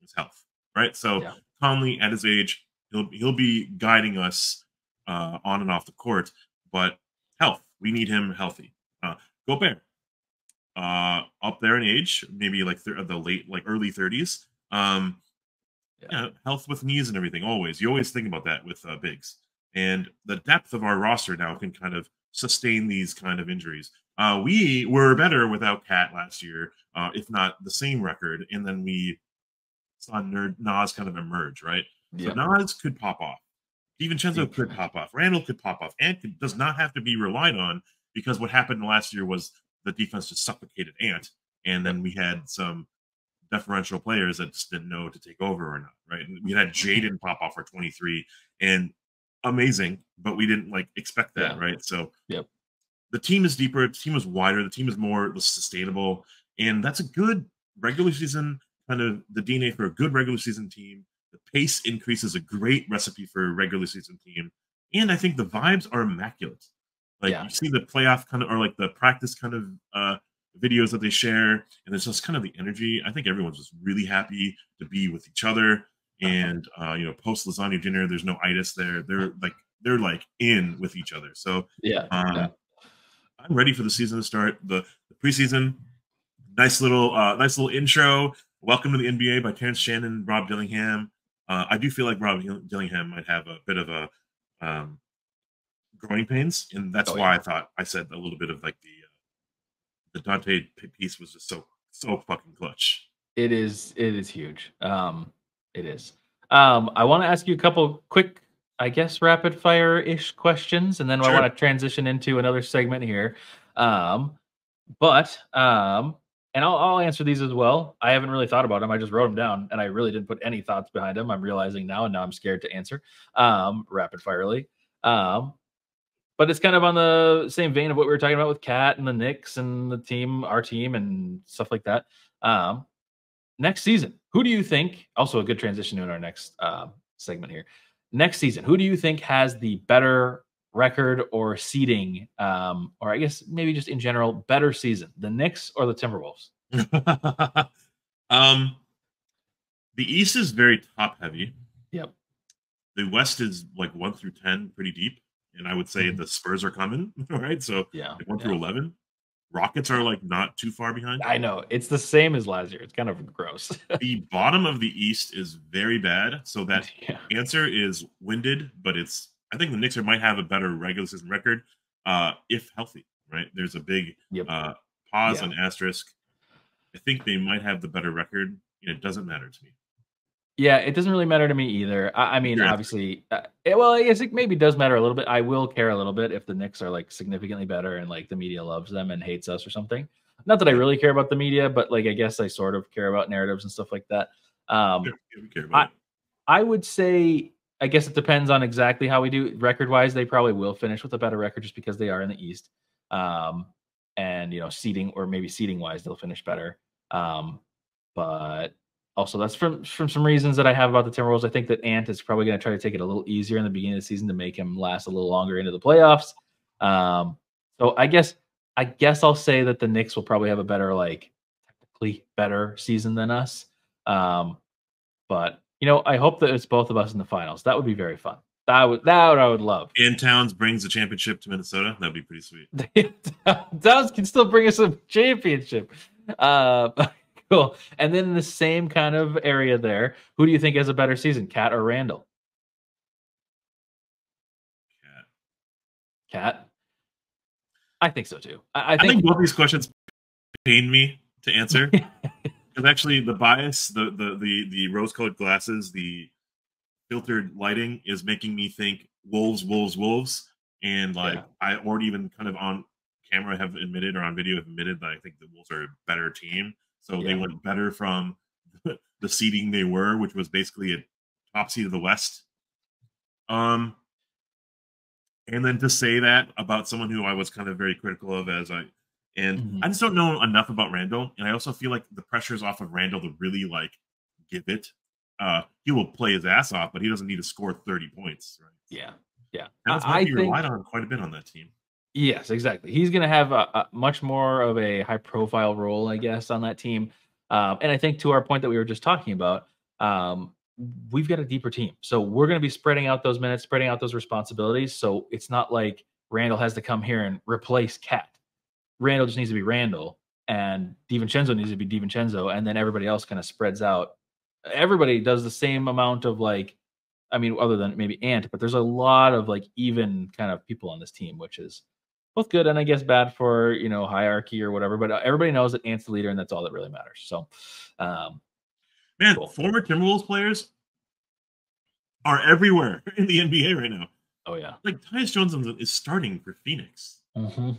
is health, right? So Yeah. Conley at his age, he'll be guiding us on and off the court, but health, we need him healthy. Gobert, up there in age, maybe like the late, like early 30s. Yeah. Yeah, health with knees and everything. Always, you always think about that with bigs, and the depth of our roster now can kind of sustain these kind of injuries. We were better without Cat last year, if not the same record, and then we saw Nas kind of emerge, right? So Yep. Nas could pop off. DiVincenzo He- could pop off. Randall could pop off. Ant does not have to be relied on because what happened last year was the defense just suffocated Ant, and Yep. then we had some deferential players that just didn't know to take over or not, right? And we had Jaden pop off for 23 and amazing, but we didn't like expect that, Yeah. right? So Yep. the team is deeper, the team is wider, the team is more sustainable, and that's a good regular season kind of the DNA for a good regular season team. The pace increase is a great recipe for a regular season team, and I think the vibes are immaculate. Like Yeah. you see the playoff kind of or like the practice kind of videos that they share, and it's just kind of the energy. I think everyone's just really happy to be with each other. Uh-huh. And post lasagna dinner, there's no itis there. They're like in with each other. So Yeah. Yeah. um, I'm ready for the season to start. The preseason, nice little intro. Welcome to the NBA by Terrence Shannon, Rob Dillingham. I do feel like Rob Dillingham might have a bit of a growing pains, and that's Oh why yeah. I thought I said a little bit of like the Dante piece was just so fucking clutch. It is huge. It is. I want to ask you a couple quick, I guess, rapid fire-ish questions, and then I want Sure. to transition into another segment here. Um, but and I'll answer these as well. I haven't really thought about them. I just wrote them down, and I really didn't put any thoughts behind them. I'm realizing now, and now I'm scared to answer rapid firely. Um, but it's kind of on the same vein of what we were talking about with Cat and the Knicks and the team, our team, and stuff like that. Um, Next season, who do you think? Also, a good transition to our next segment here. Next season, who do you think has the better record or seeding, or I guess maybe just in general, better season, the Knicks or the Timberwolves? um, the East is very top heavy. Yep. The West is like 1 through 10, pretty deep, and I would say Mhm. the Spurs are coming. All right, so Yeah. like 1 through Yeah. 11. Rockets are like not too far behind. I know it's the same as last year. It's kind of gross. The bottom of the East is very bad. So that Yeah. answer is winded, but I think the Knicks might have a better regular season record if healthy, right? There's a big Yep. uh, pause Yeah. and asterisk. I think they might have the better record. It doesn't matter to me. Yeah, it doesn't really matter to me either. I mean, Your answer. obviously, well, I guess it maybe does matter a little bit. I will care a little bit if the Knicks are like significantly better and like the media loves them and hates us or something. Not that I Yeah, really care about the media, but like I guess I sort of care about narratives and stuff like that. yeah, Um, we care about I it. I would say I guess it depends on exactly how we do record wise. They probably will finish with a better record just because they are in the East, um, and seating or maybe seating wise they'll finish better. Um, but also that's from some reasons that I have about the Timberwolves. I think that Ant is probably going to try to take it a little easier in the beginning of the season to make him last a little longer into the playoffs. Um, so I guess I guess I'll say that the Knicks will probably have a better, like, technically better season than us. Um, but, I hope that it's both of us in the finals. That would be very fun. That I would love. And Towns brings the championship to Minnesota. That'd be pretty sweet. Dallas can still bring us a championship. Uh, cool. And then in the same kind of area there, who do you think has a better season, Cat or Randall? Yeah. Cat. I think so too. I I think think both these questions pain me to answer. Because actually, the bias, the rose-colored glasses, the filtered lighting is making me think Wolves, Wolves, Wolves. And like yeah, I already even kind of on camera have admitted or on video have admitted that I think the Wolves are a better team. So they yeah. went better from the seeding they were, which was basically a top seed of the West. Um, and then to say that about someone who I was kind of very critical of and Mhm. I just don't know enough about Randall, and I also feel like the pressure's off of Randall to really like give it. He will play his ass off, but he doesn't need to score 30 points, right? Yeah, yeah. Towns might I be relied think on quite a bit on that team. yes, exactly. He's going to have a much more of a high profile role, I guess, on that team. And I think to our point that we were just talking about, um, we've got a deeper team. So we're going to be spreading out those minutes, spreading out those responsibilities. So it's not like Randall has to come here and replace Cat. Randall just needs to be Randall, and DiVincenzo needs to be DiVincenzo, and then everybody else kind of spreads out. Everybody does the same amount of like, I mean, other than maybe Ant, but there's a lot of like even kind of people on this team, which is both good and I guess bad for hierarchy or whatever. But everybody knows that Ant's the leader, and that's all that really matters. So, um, Man, cool. former Timberwolves players are everywhere in the NBA right now. Oh yeah. Like Tyus Jones is starting for Phoenix. Hmm.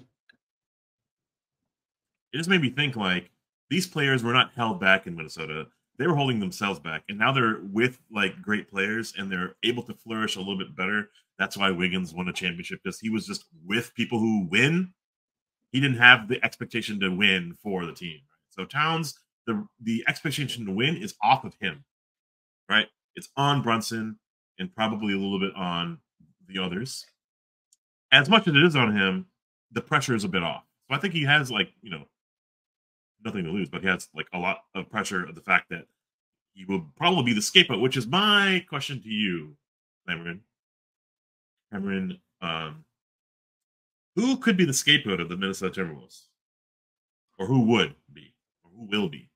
It just made me think like these players were not held back in Minnesota. They were holding themselves back, and now they're with like great players, and they're able to flourish a little bit better. That's why Wiggins won a championship because he was just with people who win. He didn't have the expectation to win for the team. So Towns, the expectation to win is off of him, right? It's on Brunson and probably a little bit on the others. As much as it is on him, the pressure is a bit off. So I think he has like nothing to lose, but he has like a lot of pressure of the fact that he will probably be the scapegoat, which is my question to you, Cameron. Cameron, who could be the scapegoat of the Minnesota Timberwolves? Or who would be? Or who will be?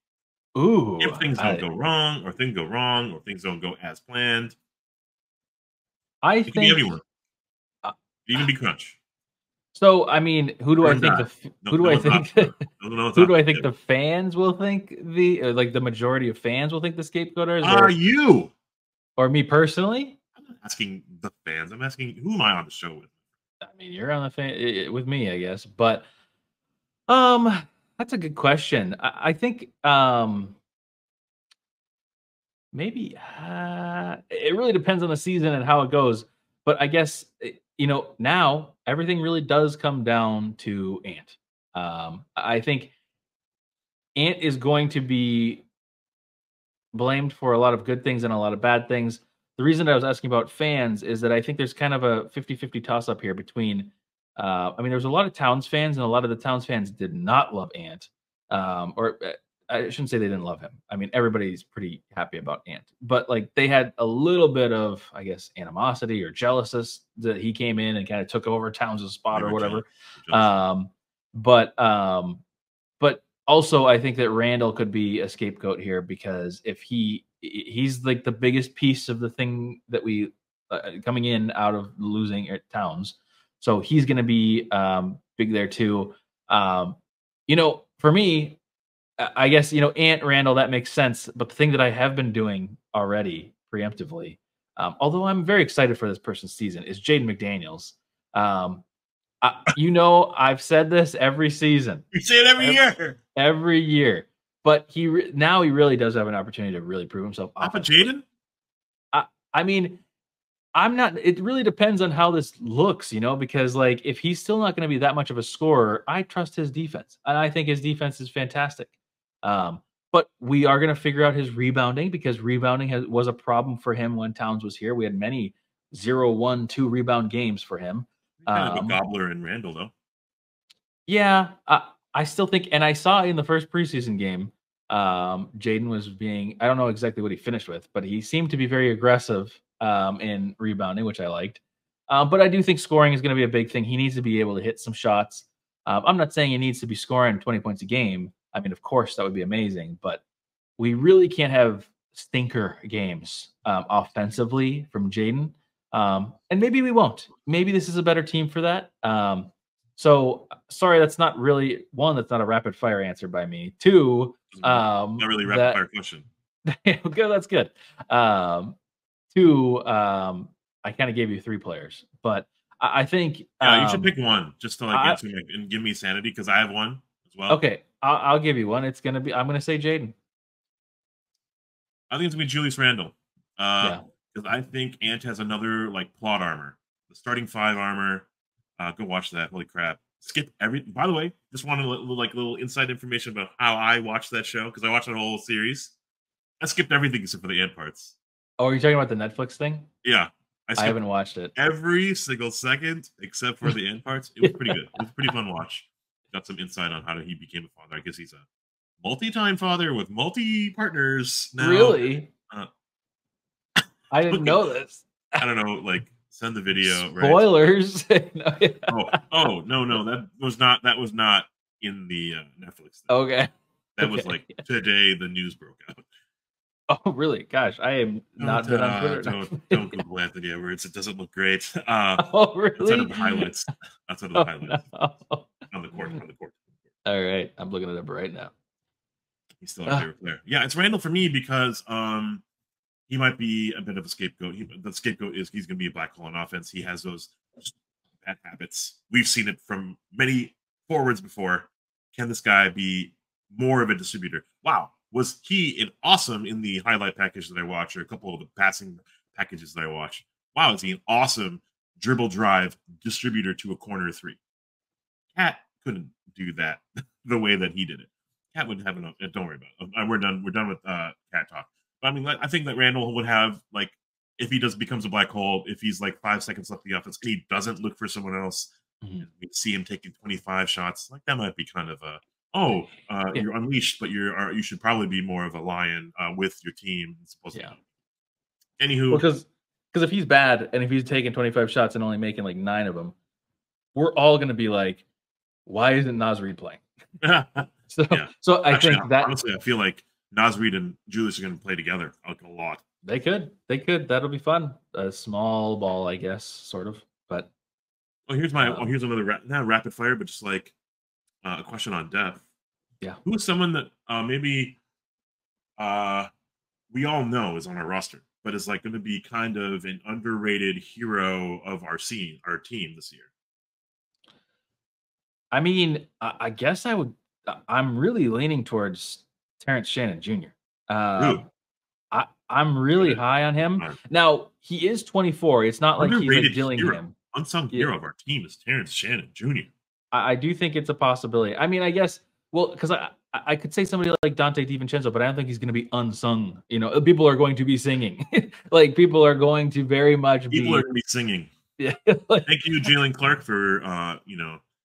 Ooh, If things don't go wrong, or things go wrong, or things don't go as planned. I It could be think. anyone. It could even be Crunch. So I mean, who do I Burn think die. the No, who do no I one's think option. No one's who do I option. think the fans will think like the majority of fans will think the scapegoat is, Are you? or me personally? I'm not asking the fans. I'm asking who am I on the show with? I mean, you're on the with me, I guess. But um, that's a good question. I think maybe it really depends on the season and how it goes. But I guess now everything really does come down to Ant. I think Ant is going to be blamed for a lot of good things and a lot of bad things. The reason I was asking about fans is that I think there's kind of a 50-50 toss up here between I mean, there's a lot of Towns fans, and a lot of the Towns fans did not love Ant. Or I shouldn't say they didn't love him. I mean, everybody's pretty happy about Ant, but like they had a little bit of, I guess, animosity or jealousy that he came in and kind of took over Towns' spot They or were jealous. whatever. Jealous. Um, but um, but also, I think that Randall could be a scapegoat here because if he's like the biggest piece of the thing that we coming in out of losing at Towns, so he's going to be big there too. For me, I guess Ant Randall that makes sense. But the thing that I have been doing already preemptively, although I'm very excited for this person's season, is Jaden McDaniels. Um, I've said this every season. You say it every year. Every year. But now he really does have an opportunity to really prove himself. Papa Jaden? I mean, I'm not. It really depends on how this looks, because like if he's still not going to be that much of a scorer, I trust his defense, and I think his defense is fantastic. But we are going to figure out his rebounding because rebounding was a problem for him when Towns was here. We had many 0, 1, 2 rebound games for him. Kind of a gobbler in Randall, though. Yeah, I still think, and I saw in the first preseason game, Jaden was being, I don't know exactly what he finished with, but he seemed to be very aggressive in rebounding, which I liked. But I do think scoring is going to be a big thing. He needs to be able to hit some shots. I'm not saying he needs to be scoring 20 points a game. I mean, of course, that would be amazing, but we really can't have stinker games offensively from Jaden. And maybe we won't. Maybe this is a better team for that. So sorry, that's not really one. That's not a rapid fire answer by me. Two, Not really a rapid that fire question. good. That's good. Um, two, I kind of gave you three players, but I think Yeah, you should pick one just to like I answer like, and give me sanity because I have one as well. okay. I'll give you one. It's gonna be. I'm gonna say Jaden. I think it's gonna be Julius Randle. Yeah. Because I think Ant has another like plot armor, the starting five armor. Go watch that. Holy crap! Skip every. By the way, just wanted like little inside information about how I watched that show because I watched the whole series. I skipped everything except for the Ant parts. Oh, are you talking about the Netflix thing? Yeah, I I skipped haven't watched it. every single second except for the end parts. It was pretty good. It was a pretty fun watch. Got some insight on how he became a father. I guess he's a multi-time father with multi-partners now. Really? Uh, I didn't know this. I don't know, like send the video, right? Spoilers. No, yeah. No, that was not in the Netflix thing. Okay. That was Okay. like today the news broke out. Oh, really? Gosh, I am not been on Twitter. Don't Google Anthony Edwards. It doesn't look great. Oh, Outside really? of the highlights. Outside of the Oh, highlights. no. On the court. On the court. All right, I'm looking it up right now. He's still our favorite player. Yeah, it's Randall for me because he might be a bit of a scapegoat. The scapegoat is he's going to be a black hole on offense. He has those bad habits. We've seen it from many forwards before. Can this guy be more of a distributor? Wow, was he awesome in the highlight package that I watched, or a couple of the passing packages that I watched? Wow, is he an awesome dribble drive distributor to a corner three? Cat couldn't do that the way that he did it. Cat would have enough. Don't worry about it. We're done. We're done with Cat talk. But I mean, I think that Randall would have like if he becomes a black hole, if he's like 5 seconds left in the offense, and he doesn't look for someone else, Mhm. we see him taking 25 shots. Like that might be kind of a Yeah. you're unleashed, but you should probably be more of a lion with your team. Supposed Yeah. to be. Anywho, Well, because if he's bad and if he's taking 25 shots and only making like 9 of them, we're all going to be like, why isn't Naz Reid playing? So, yeah. so I Actually, think that honestly, I feel like Naz Reid and Julius are going to play together like a lot. they could. That'll be fun. A small ball, I guess, sort of. But Here's here's another not rapid fire, but just like a question on depth. yeah. Who is someone that maybe we all know is on our roster, but is like going to be kind of an underrated hero of our team this year? I mean, I guess I would. I'm really leaning towards Terrence Shannon Jr. Who? I'm really high on him. Now he is 24. It's not like he's like Underrated hero, Dillingham. unsung Yeah, hero of our team is Terrence Shannon Jr. I do think it's a possibility. I mean, I guess because I could say somebody like Dante DiVincenzo, but I don't think he's going to be unsung. You know, people are going to be singing. Like people are going to very much People are be going to be singing. yeah. Thank you, Jalen Clark, for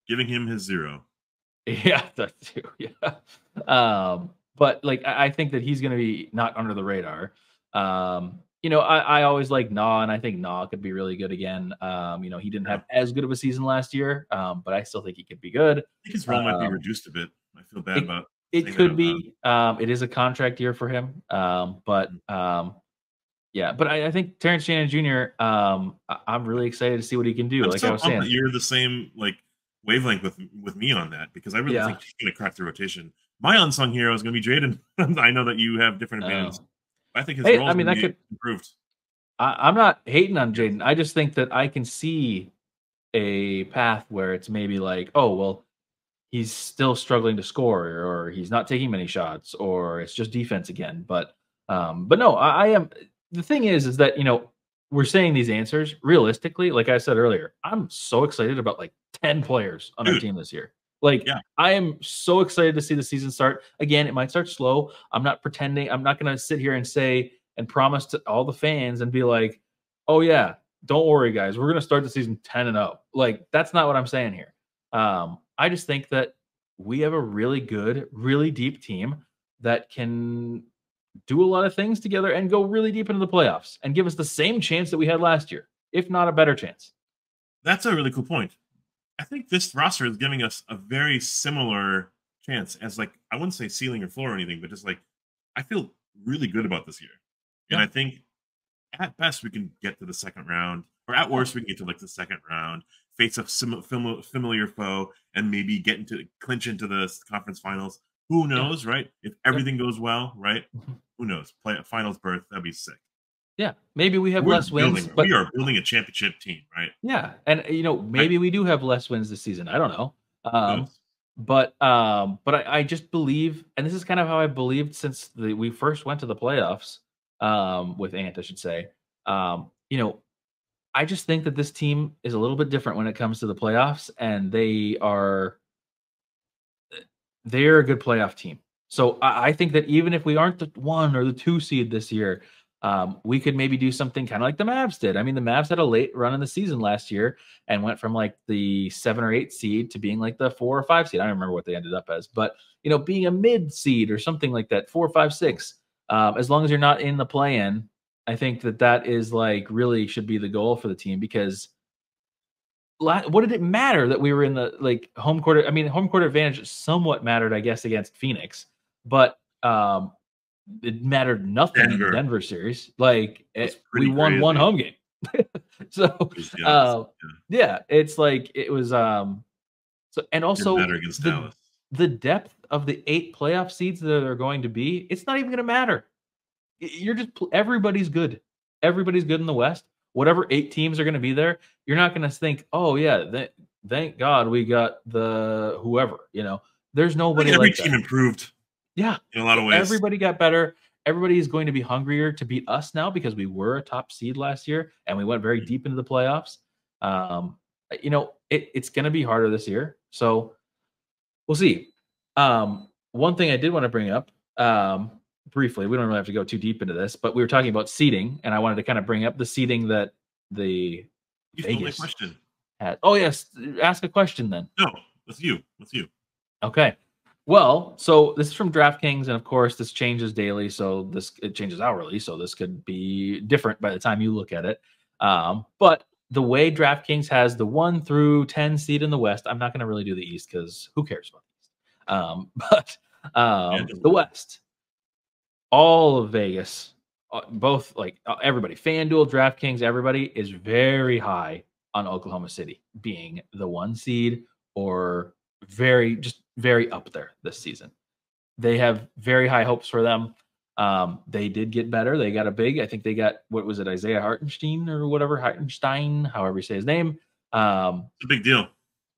giving him his 0. Yeah, that too. Yeah. But like I think that he's gonna be not under the radar. I always like Nah, and I think Nah could be really good again. He didn't Yeah. have as good of a season last year, but I still think he could be good. I think his role might be Um, reduced a bit. I feel bad it about it saying that could out loud. be. It is a contract year for him. Yeah, but I think Terrence Shannon Jr. I'm really excited to see what he can do. I'm Like I so was pumped saying, that you're the same like wavelength with me on that because I really yeah. think he's going to crack the rotation. My unsung hero is going to be Jaden. I know that you have different opinions. I think his Hey, role I is mean going that to be could. improved. I'm not hating on Yeah. Jaden. I just think that I can see a path where it's maybe like, oh, well, he's still struggling to score, or he's not taking many shots, or it's just defense again. But no, I am. The thing is that we're saying these answers realistically. Like I said earlier, I'm so excited about like 10 players on our Dude, team this year. Like yeah. I am so excited to see the season start. Again, it might start slow. I'm not pretending. I'm not going to sit here and say and promise to all the fans and be like, "Oh yeah, don't worry, guys. We're going to start the season 10-0." Like that's not what I'm saying here. I just think that we have a really good, really deep team that can do a lot of things together and go really deep into the playoffs and give us the same chance that we had last year, if not a better chance. That's a really cool point. I think this roster is giving us a very similar chance as like I wouldn't say ceiling or floor or anything, but just like I feel really good about this year. And Yeah. I think at best we can get to the second round, or at worst we can get to like the second round, face a familiar foe, and maybe get into clinch into the conference finals. Who Yeah. knows, right? If Yep. everything goes well, right? Mhm. Who knows? Play a finals berth, that'd be sick. Yeah. Maybe we have We're less wins, building. but We are building a championship team, right? yeah, and Right? maybe we do have less wins this season. I don't know. Who knows? But I just believe, and this is kind of how I believed since we first went to the playoffs, with Ant, I should say. I just think that this team is a little bit different when it comes to the playoffs, and they're a good playoff team. So I think that even if we aren't the 1 or the 2 seed this year, we could maybe do something kinda like the Mavs did. I mean, the Mavs had a late run in the season last year and went from, like, the 7 or 8 seed to being, like, the 4 or 5 seed. I don't remember what they ended up as, but, being a mid seed or something like that, 4, 5, 6, as long as you're not in the play-in, I think that that is, like, really should be the goal for the team because what did it matter that we were in the like home court? I mean, home court advantage somewhat mattered, I guess, against Phoenix, but it mattered nothing in the Denver Denver series. Like was we pretty won one crazy. home game, so It was the opposite. Yeah. yeah, it's like it was. So and Didn't also matter against the Dallas. the depth of the 8 playoff seeds that are going to be, it's not even going to matter. You're just everybody's good. Everybody's good in the West. Whatever 8 teams are going to be there, you're not going to think, "Oh yeah, thank God we got the whoever." There's I think nobody every like team that. improved Yeah, in a lot of ways. everybody got better. Everybody is going to be hungrier to beat us now because we were a top seed last year and we went very Mhm. deep into the playoffs. It's going to be harder this year, so we'll see. One thing I did want to bring up, briefly, we don't really have to go too deep into this, but we were talking about seeding, and I wanted to kind of bring up the seeding that the You stole my Vegas question. had. Oh yes, ask a question then. No, that's you. That's you. Okay. Well, so this is from DraftKings, and of course, this changes daily. So it changes hourly. So this could be different by the time you look at it. But the way DraftKings has the 1 through 10 seed in the West, I'm not going to really do the East because who cares about the East? But Yeah, it doesn't the matter. West, all of Vegas, both like everybody, FanDuel, DraftKings, everybody is very high on Oklahoma City being the 1 seed or just very up there this season. They have very high hopes for them. They did get better. They got I think they got, what was it, Isaiah Hartenstein or whatever, Hartenstein, however you say his name. It's a big deal.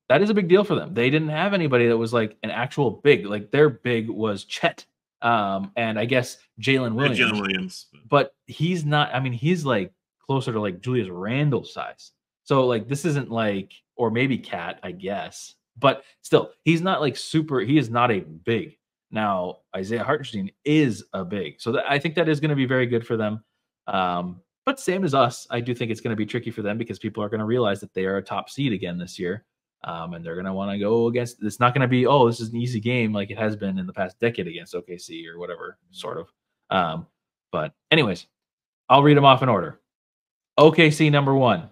That is a big deal for them. They didn't have anybody that was like an actual big, like their big was Chet, and I guess Jalen They had Jalen Williams, Williams. but he's not. I mean, he's like closer to like Julius Randle size. So like this isn't like, or maybe Cat, I guess, but still, he's not like super. He is not a big. Now Isaiah Hartenstein is a big, so I think that is going to be very good for them. But same as us, I do think it's going to be tricky for them because people are going to realize that they are a top seed again this year. And they're going to want to go against. It's not going to be, oh, this is an easy game like it has been in the past decade against OKC or whatever, sort of. But anyways, I'll read them off in order. OKC number 1,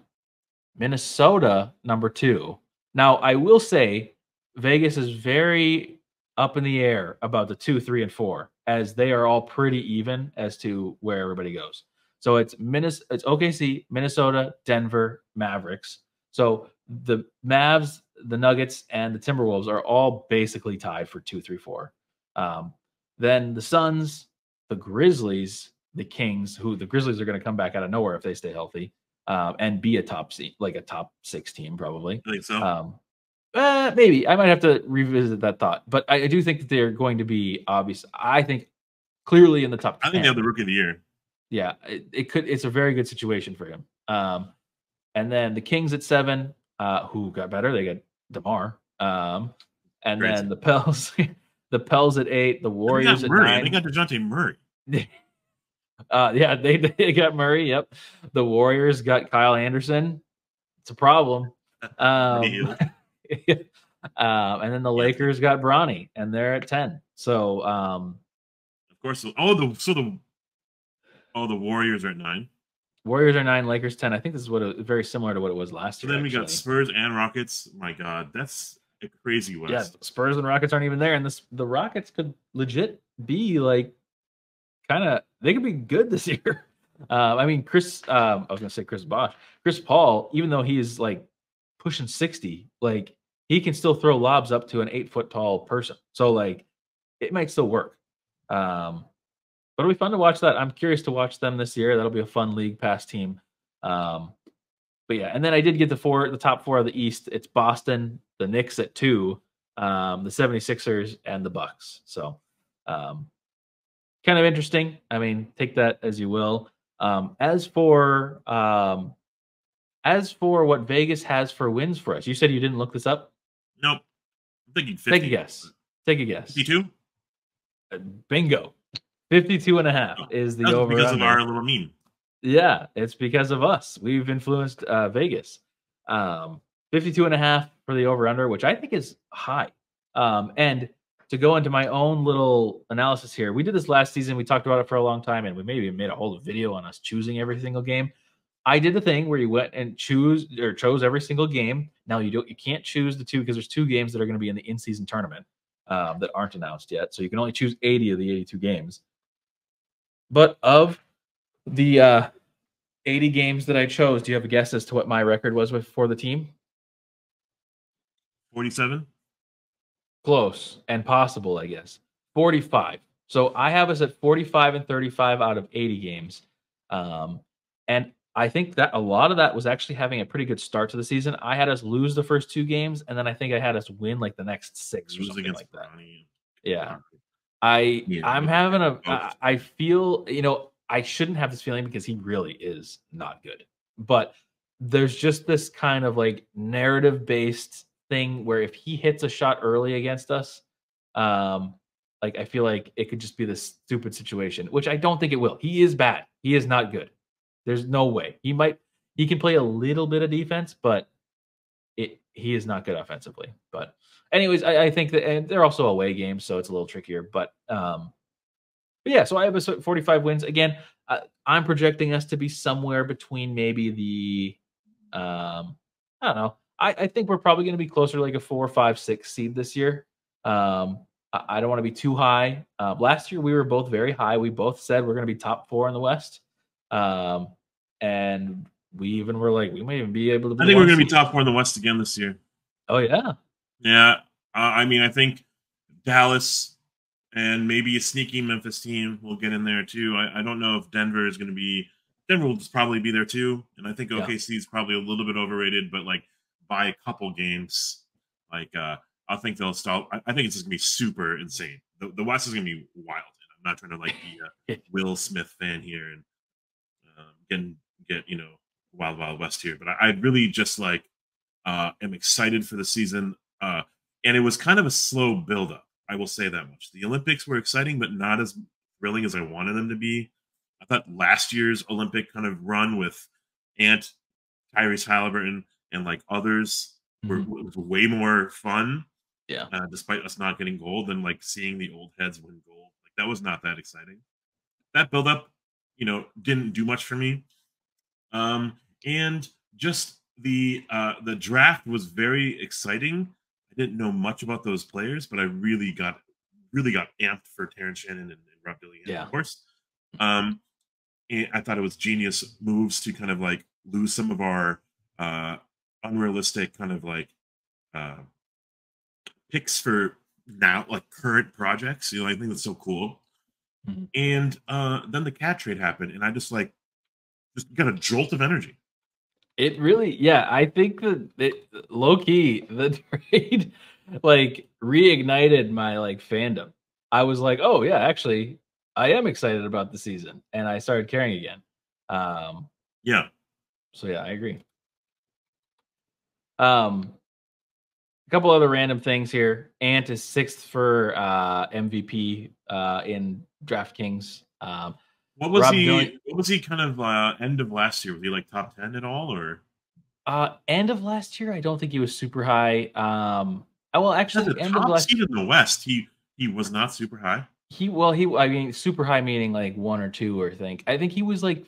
Minnesota number 2. Now I will say Vegas is very up in the air about the 2, 3, and 4, as they are all pretty even as to where everybody goes. So it's OKC, Minnesota, Denver, Mavericks. So the Mavs, the Nuggets, and the Timberwolves are all basically tied for 2, 3, 4. Then the Suns, the Grizzlies, the Kings, who the Grizzlies are going to come back out of nowhere if they stay healthy, and be a top seed, like a top 6 team probably. I think so. Maybe I might have to revisit that thought, but I do think that they're going to be obvious. I think clearly in the top 10. I think they have the rookie of the year. Yeah, it's a very good situation for him. And then the Kings at 7, who got better, they got DeMar. And Crazy. then the Pels, the Pels at 8, the Warriors at 9. They got DeJounte Murray. Yeah, they got Murray. Yep. The Warriors got Kyle Anderson. It's a problem. And then the Yeah. Lakers got Bronny, and they're at 10. So Of course. The Warriors are at 9. Warriors are 9, Lakers 10. I think this is very similar to what it was last So year, then we got actually. Spurs and Rockets. My God, that's a crazy Yeah, West. Spurs and Rockets aren't even there, and the Rockets could legit be like they could be good this year. I mean, I was gonna say Chris Bosh, Chris Paul, even though he's like pushing 60, like he can still throw lobs up to an 8 foot tall person. So like it might still work. But it'll be fun to watch that. I'm curious to watch them this year. That'll be a fun league pass team. Um, but yeah, and then I did get the top four of the East. It's Boston, the Knicks at 2, the 76ers, and the Bucks. So um, kind of interesting. I mean, take that as you will. As for what Vegas has for wins for us, you said you didn't look this up. Nope. I'm thinking Take a 50. guess. Take a guess. 52? Bingo. 52.5 is the That's over because of under. our little meme. Yeah, it's because of us. We've influenced Vegas. 52.5 for the over under, which I think is high. And to go into my own little analysis here, we did this last season. We talked about it for a long time, and we maybe made a whole video on us choosing every single game. I did the thing where you went and chose every single game. Now you can't choose the 2 because there's 2 games that are going to be in the in-season tournament that aren't announced yet. So you can only choose 80 of the 82 games. But of the 80 games that I chose, do you have a guess as to what my record was for the team? 47? Close and possible, I guess. 45. So I have us at 45 and 35 out of 80 games. And I think that a lot of that was actually having a pretty good start to the season. I had us lose the first 2 games, and then I think I had us win like the next 6 or Lose something against like that. Bronny. Yeah. Yeah, I'm with having both. I feel, I shouldn't have this feeling because he really is not good. But there's just this kind of like narrative based thing where if he hits a shot early against us, um, like I feel like it could just be this stupid situation, which I don't think it will. He is bad. He is not good. There's no way. He can play a little bit of defense, but he is not good offensively. But anyways, I think that, and they're also away games, so it's a little trickier. But yeah, so I have a 45 wins. Again, I'm projecting us to be somewhere between maybe I don't know. I think we're probably going to be closer to like a 4, 5, 6 seed this year. I don't want to be too high. Last year we were both very high. We both said we're going to be top 4 in the West. And we even were like, we might even be able to be I think we're going to be seed. top 4 in the West again this year. Oh, yeah. Yeah. I mean, I think Dallas and maybe a sneaky Memphis team will get in there too. I don't know if Denver is going to be. Denver will just probably be there too, and I think OKC is probably a little bit overrated, but like by a couple games, like I think they'll stall. I think it's just gonna be super insane. The West is gonna be wild. I'm not trying to like be a Will Smith fan here and get Wild Wild West here, but I really just like am excited for the season. And it was kind of a slow buildup. I will say that much. The Olympics were exciting, but not as thrilling as I wanted them to be. I thought last year's Olympic kind of run with Ant, Tyrese Halliburton, and like others was way more fun. Yeah. Despite us not getting gold than like seeing the old heads win gold. Like that was not that exciting. That build up, didn't do much for me. And just the draft was very exciting. I didn't know much about those players, but I really got amped for Terrence Shannon and Rob Dillingham, of course. And I thought it was genius moves to kind of like lose some of our unrealistic kind of like picks for now, like current projects. I think that's so cool. Mm-hmm. And then the cat trade happened, and I just got a jolt of energy. It really, yeah. I think that low key the trade like reignited my like fandom. I was like, oh yeah, actually, I am excited about the season, and I started caring again. Yeah. So yeah, I agree. A couple other random things here. Ant is 6th for MVP in DraftKings. What was he kind of end of last year? Was he like top 10 at all, or end of last year? I don't think he was super high. Well, At actually, the end of top last seed in the West, he was not super high. I mean, super high meaning like 1 or 2 or I think he was like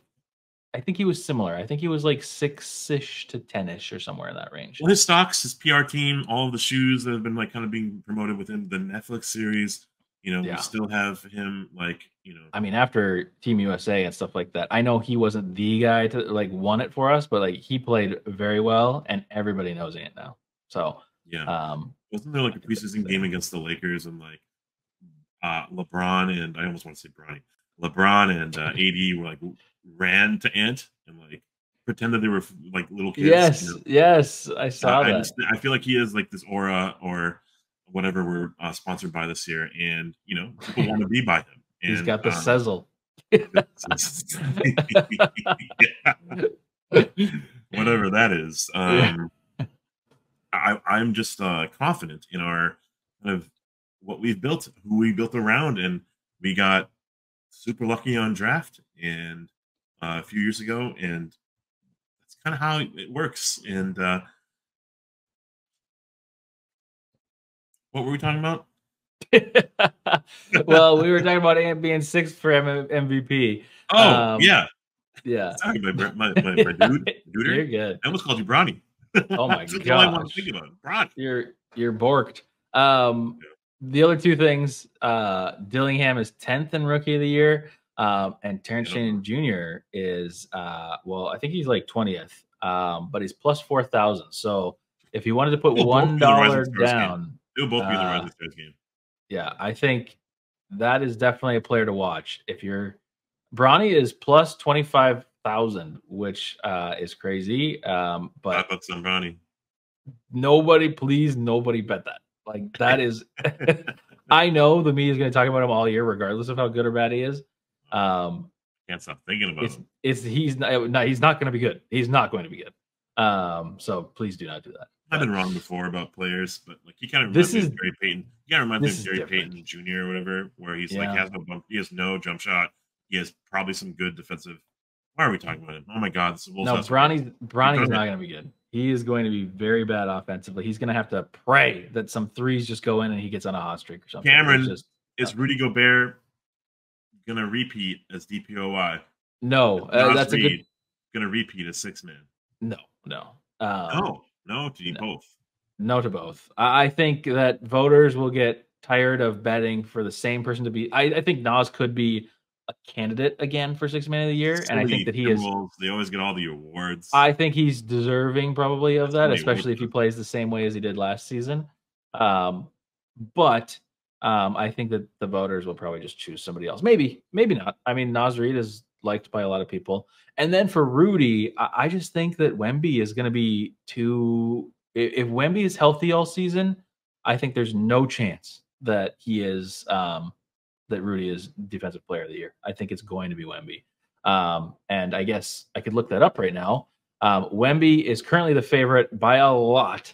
I think he was similar. I think he was like 6-ish to 10-ish or somewhere in that range. Well, his stocks, his PR team, all of the shoes that have been like kind of being promoted within the Netflix series. We Yeah. still have him I mean, after Team USA and stuff like that, I know he wasn't the guy to like won it for us, but like he played very well and everybody knows it now. So, yeah. um, Wasn't there like I a think that's preseason game exciting. against the Lakers and like LeBron and I almost want to say Bronny, LeBron and AD were like ran to Ant and like pretended they were like little kids. Yes, yes, I saw that. I feel like he has like this aura or whatever we're sponsored by this year, and people want to be by him, He's and got the sizzle. yeah, whatever that is. Yeah. I'm just confident in our kind of what we've built, who we built around, and we got super lucky on draft and a few years ago, and that's kind of how it works. And what were we talking about? Well, we were talking about Ant being 6th for MVP. Oh yeah, Yeah. sorry, my duder. You're good. I almost called you Bronny. Oh my That's all I want to gosh. think about. Bronny. You're borked. The other 2 things, Dillingham is 10th in Rookie of the Year, and Terrence Yeah. Shannon Jr. is, well, I think he's like 20th, but he's plus 4,000. So if you wanted to put They'll both be in the Rising $1 Stars game. down, They'll both be in the Rising Stars game. yeah, I think that is definitely a player to watch. If you're Bronny is plus 25,000, which is crazy. But $5 on Bronny. nobody bet that. Like that is, I know the media is going to talk about him all year, regardless of how good or bad he is. Can't stop thinking about him. He's not going to be good. He's not going to be good. So please do not do that. I've been wrong before about players, but like he kind of This reminds me is of Gary Payton. You gotta remind me this of is Gary different. Payton Jr. or whatever, where he's like Yeah. he has no jump shot. He has probably some good defensive. Why are we talking about him? Oh my god, this is No, Bronny's not going to be good. He is going to be very bad offensively. He's going to have to pray that some threes just go in and he gets on a hot streak or something. Cameron, is Rudy Gobert gonna repeat as DPOY? No, that's Reed a good. gonna repeat as 6-man. No. No to No. both. No to both. I think that voters will get tired of betting for the same person to be. I think Nas could be a candidate again for 6 Man of the Year, and I think that he is. They always get all the awards. I think he's deserving probably of that, That's especially if he plays the same way as he did last season. But I think that the voters will probably just choose somebody else. Maybe not. I mean, Nas Reed is liked by a lot of people. And then for Rudy, I just think that Wemby is going to be too. If Wemby is healthy all season, I think there's no chance that he is that Rudy is Defensive Player of the Year. I think it's going to be Wemby. And I guess I could look that up right now. Wemby is currently the favorite by a lot,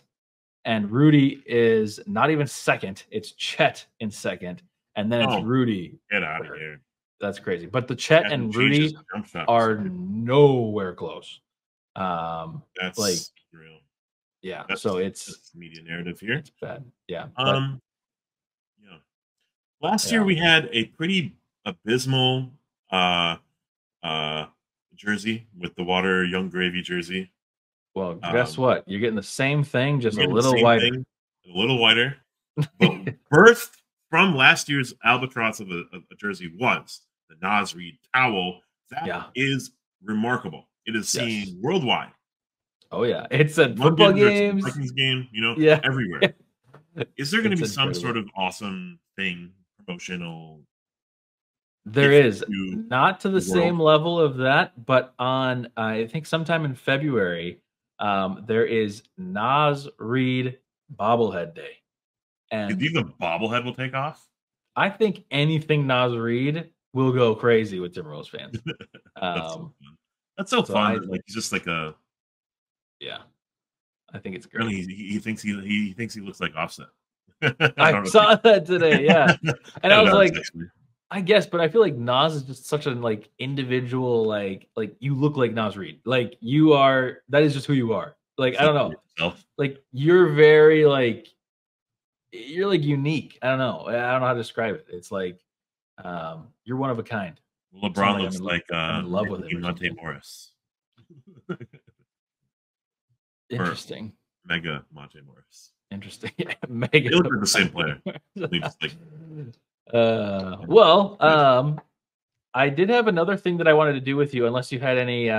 and Rudy is not even second. It's Chet in second, and then it's Rudy. Get out of here. That's crazy. But the Chet and Rudy are nowhere close. That's like real. Yeah. That's so it's media narrative here. It's bad. Yeah. Yeah. Last year we had a pretty abysmal jersey with the water young gravy jersey. Well, guess what? You're getting the same thing, just a little wider. A little wider. But birthed from last year's albatross of a jersey was the Nas Reed towel. That is remarkable. It is seen worldwide. Oh yeah, it's at football games, Vikings game, everywhere. Is there going to be some sort of awesome thing promotional? There is not to the same level of that, but on I think sometime in February, there is Nas Reed bobblehead day. And you think the bobblehead will take off? I think anything Nas Reed will go crazy with Timberwolves fans. That's so fun. Like he's just like a. Yeah, I think it's great. Really, he thinks he thinks he looks like Offset. I saw that today. Yeah, and I was like, I guess, but I feel like Nas is just such a individual. Like you look like Nas Reed. Like you are. That is just who you are. Like I don't know. Like you're very you're like unique. I don't know. I don't know how to describe it. It's like you're one of a kind. It's not LeBron like looks like I'm in love with him mini or Monte something. Morris. Or Interesting. Mega Monte Morris. Interesting. They Mega. look like the same player. Just like Well, I did have another thing that I wanted to do with you, unless you had any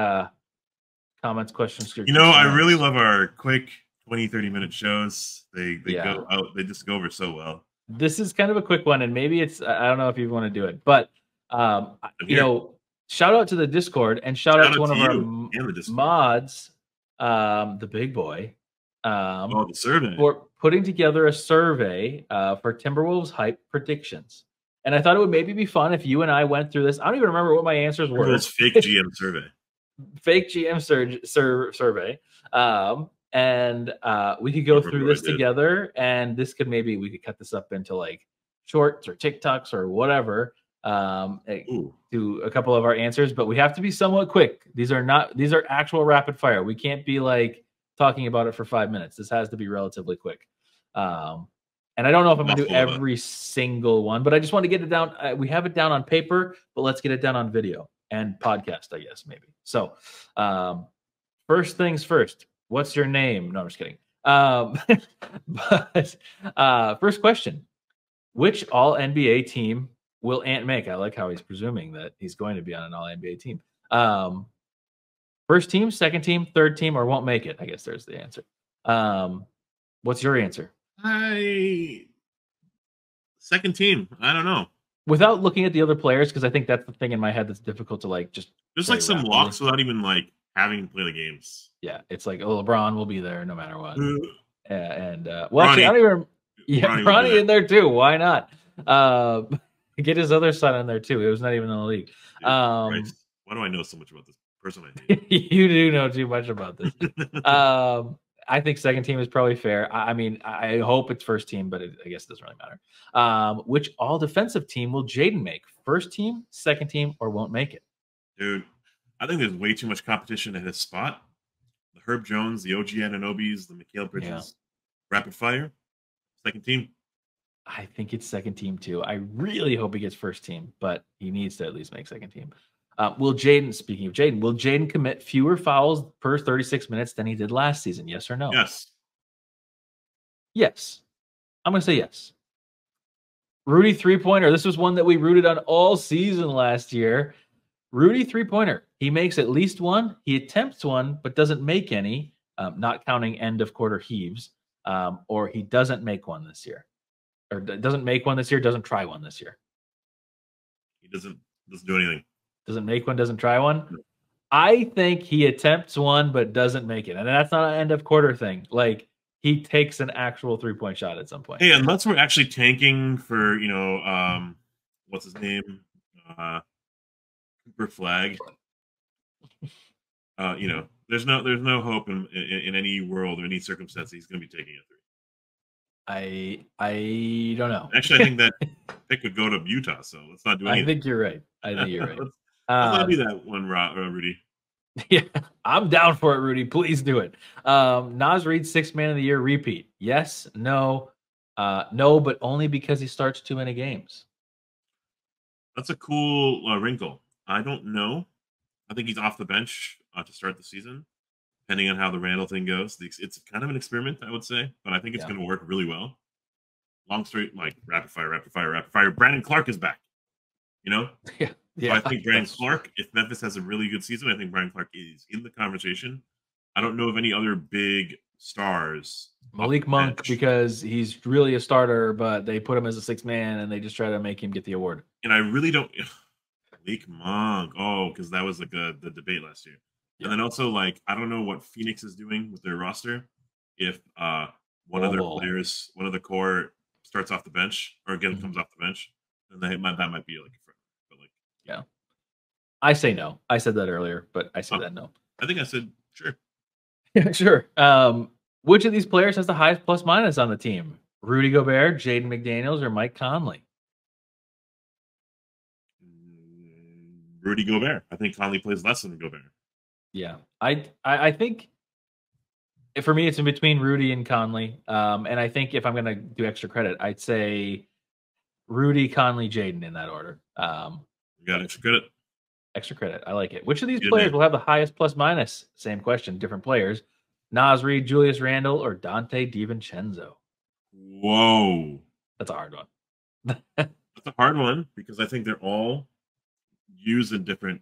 comments, questions, or I really concerns. love our quick 20-30 minute shows. They Yeah. go out, they just go over so well. This is kind of a quick one, and maybe it's I don't know if you want to do it, but I'm here. shout out to the Discord and shout out to one of our you and the Discord. mods, the big boy, The survey. for putting together a survey for Timberwolves hype predictions. And I thought it would maybe be fun if you and I went through this. I don't even remember what my answers were. Timberwolves fake GM survey. Fake GM survey. And we could go through this together, and we could cut this up into like shorts or TikToks or whatever, to a couple of our answers, but we have to be somewhat quick. These are actual rapid fire. We can't be like talking about it for 5 minutes. This has to be relatively quick. And I don't know if I'm gonna do every single one, but I just want to get it down. We have it down on paper, but let's get it down on video and podcast, I guess, maybe. So first things first, what's your name? No, I'm just kidding. But first question, which all NBA team will Ant make? I like how he's presuming that he's going to be on an all NBA team. First team, second team, third team, or won't make it? I guess there's the answer. What's your answer? Second team. I don't know. Without looking at the other players, because I think that's the thing in my head that's difficult to like just. There's like some locks without even like having to play the games. Yeah, it's like LeBron will be there no matter what. And well, Bronny. actually, I don't even. Yeah, Bronny in there too. Why not? Get his other son in there too. It was not even in the league. Why do I know so much about this person? I hate? You do know too much about this. I think second team is probably fair. I mean, I hope it's first team, but I guess it doesn't really matter. Which all defensive team will Jaden make? First team, second team, or won't make it? Dude, I think there's way too much competition at his spot. The Herb Jones, the OG Ananobis, the Mikal Bridges, rapid fire, second team. I think it's second team too. I really hope he gets first team, but he needs to at least make second team. Speaking of Jaden, will Jaden commit fewer fouls per 36 minutes than he did last season? Yes or no? Yes. Yes. I'm going to say yes. Rudy three-pointer. This was one that we rooted on all season last year. Rudy three-pointer. He makes at least one. He attempts one, but doesn't make any, not counting end of quarter heaves, or he doesn't make one this year. Or doesn't make one this year, doesn't try one this year. He doesn't do anything. Doesn't make one, doesn't try one. I think he attempts one, but doesn't make it. And that's not an end of quarter thing. Like, he takes an actual three-point shot at some point. Hey, unless we're actually tanking for, what's his name? Cooper Flag. There's no hope in any world or any circumstance that he's going to be taking a three. I don't know. Actually, I think that pick would go to Utah, so let's not do anything. I think you're right. Let's not do that one, Rudy. Yeah, I'm down for it, Rudy. Please do it. Naz Reid, 6th man of the year repeat. Yes, no, no, but only because he starts too many games. That's a cool wrinkle. I don't know. I think he's off the bench to start the season, depending on how the Randall thing goes. It's kind of an experiment, I would say, but I think it's going to work really well. Long straight, like rapid fire. Brandon Clark is back. Yeah. So I think Brandon Clark, if Memphis has a really good season, I think Brandon Clark is in the conversation. I don't know of any other big stars. Malik Monk, because he's really a starter, but they put him as a 6th man and they just try to make him get the award. And I really don't. Malik Monk. Oh, because that was like the debate last year. Yeah. And then also, like, I don't know what Phoenix is doing with their roster. If one of the core starts off the bench or again comes off the bench, then that might be like. Yeah. I say no. I said that earlier, but I said that no. I think I said sure. Yeah, sure. Which of these players has the highest plus minus on the team? Rudy Gobert, Jaden McDaniels, or Mike Conley? Rudy Gobert. I think Conley plays less than Gobert. Yeah. I think For me, it's in between Rudy and Conley. And I think if I'm going to do extra credit, I'd say Rudy, Conley, Jaden in that order. You got extra credit. Extra credit. I like it. Which of these Get in players there. will have the highest plus minus? Same question, different players. Nas Reed, Julius Randle, or Dante DiVincenzo? Whoa. That's a hard one. That's a hard one because I think they're all used in different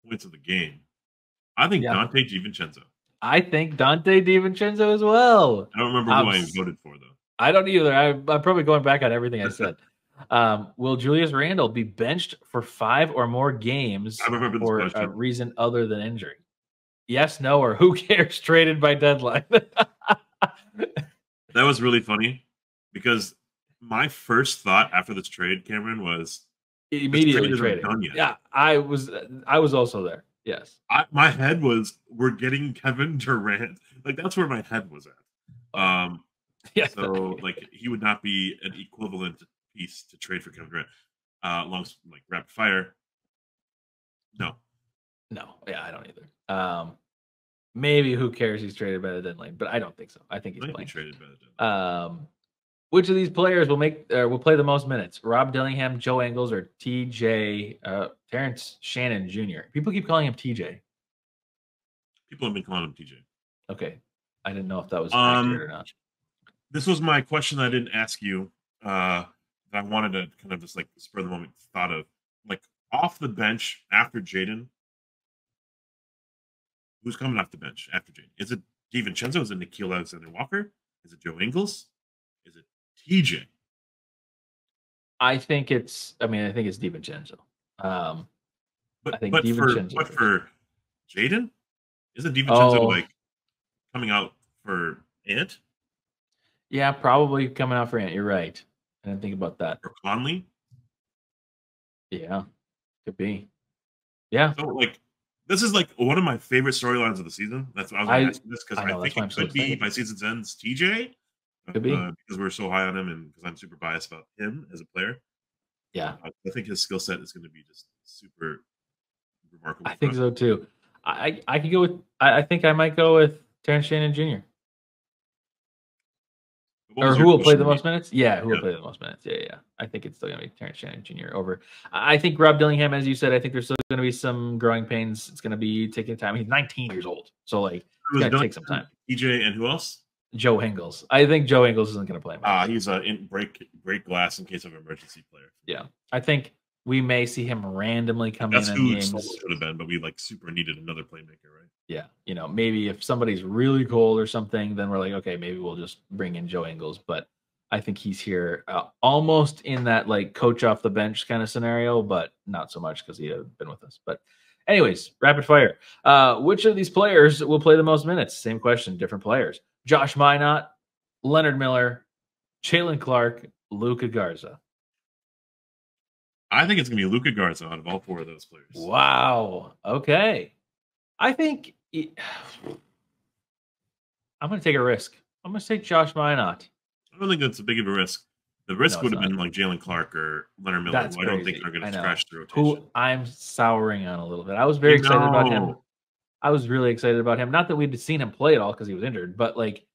points of the game. I think Yeah. Dante DiVincenzo. I think Dante DiVincenzo as well. I don't remember who I voted for, though. I don't either. I'm probably going back on everything I said. Will Julius Randle be benched for 5 or more games for a reason other than injury? Yes, no, or who cares? Traded by deadline. That was really funny because my first thought after this trade, Cameron, was immediately traded. Yeah, I was also there. Yes, my head was, we're getting Kevin Durant. Like that's where my head was at. Yeah. So like he would not be an equivalent piece to trade for Kevin Durant. Long like rapid fire. No. Yeah, I don't either. Maybe who cares? He's traded by the deadline, but I don't think so. I think he's playing. Traded by the deadline. Which of these players will play the most minutes? Rob Dillingham, Joe Ingles, or TJ Terrence Shannon Jr.? People keep calling him TJ. People have been calling him TJ. Okay, I didn't know if that was accurate or not. This was my question I didn't ask you. That I wanted to kind of just like spur the moment thought of, like off the bench after Jaden. Who's coming off the bench after Jaden? Is it DiVincenzo? Is it Nickeil Alexander-Walker? Is it Joe Ingles? Is it TJ? I think it's DiVincenzo. But for Jaden, isn't DiVincenzo like coming out for Ant? Yeah, probably coming out for Ant. You're right. I didn't think about that. Or Conley? Yeah, could be. Yeah. So like, this is like one of my favorite storylines of the season. That's why I was going to ask this because I think it could be by season's ends TJ. Could be because we're so high on him and because I'm super biased about him as a player. Yeah, I think his skill set is going to be just super remarkable. I think so too. I could go with. I think I might go with Terrence Shannon Jr. Or who will play the most minutes? Yeah, who will play the most minutes? Yeah. I think it's still going to be Terrence Shannon Jr. over. I think Rob Dillingham, as you said, I think there's still going to be some growing pains. It's going to be taking time. He's 19 years old, so like it's going to take some time. TJ and who else? Joe Ingles. I think Joe Ingles isn't going to play much. He's a break glass in case of emergency player. Yeah, I think we may see him randomly come in. That's who it should have been, but we like super needed another playmaker, right? Yeah, maybe if somebody's really cold or something, then we're like, okay, maybe we'll just bring in Joe Ingles. But I think he's here almost in that like coach off the bench kind of scenario, but not so much because he had been with us. But anyways, rapid fire. Which of these players will play the most minutes? Same question, different players. Josh Minot, Leonard Miller, Jalen Clark, Luka Garza. I think it's going to be Luka Garza out of all 4 of those players. Wow. Okay. I think I'm going to take a risk. I'm going to take Josh Minot. I don't think that's a big of a risk. The risk would have been like Jalen Clark or Leonard Miller. I don't think they're going to crash the rotation. Who I'm souring on a little bit. I was very excited about him. I was really excited about him. Not that we'd seen him play at all because he was injured, but like,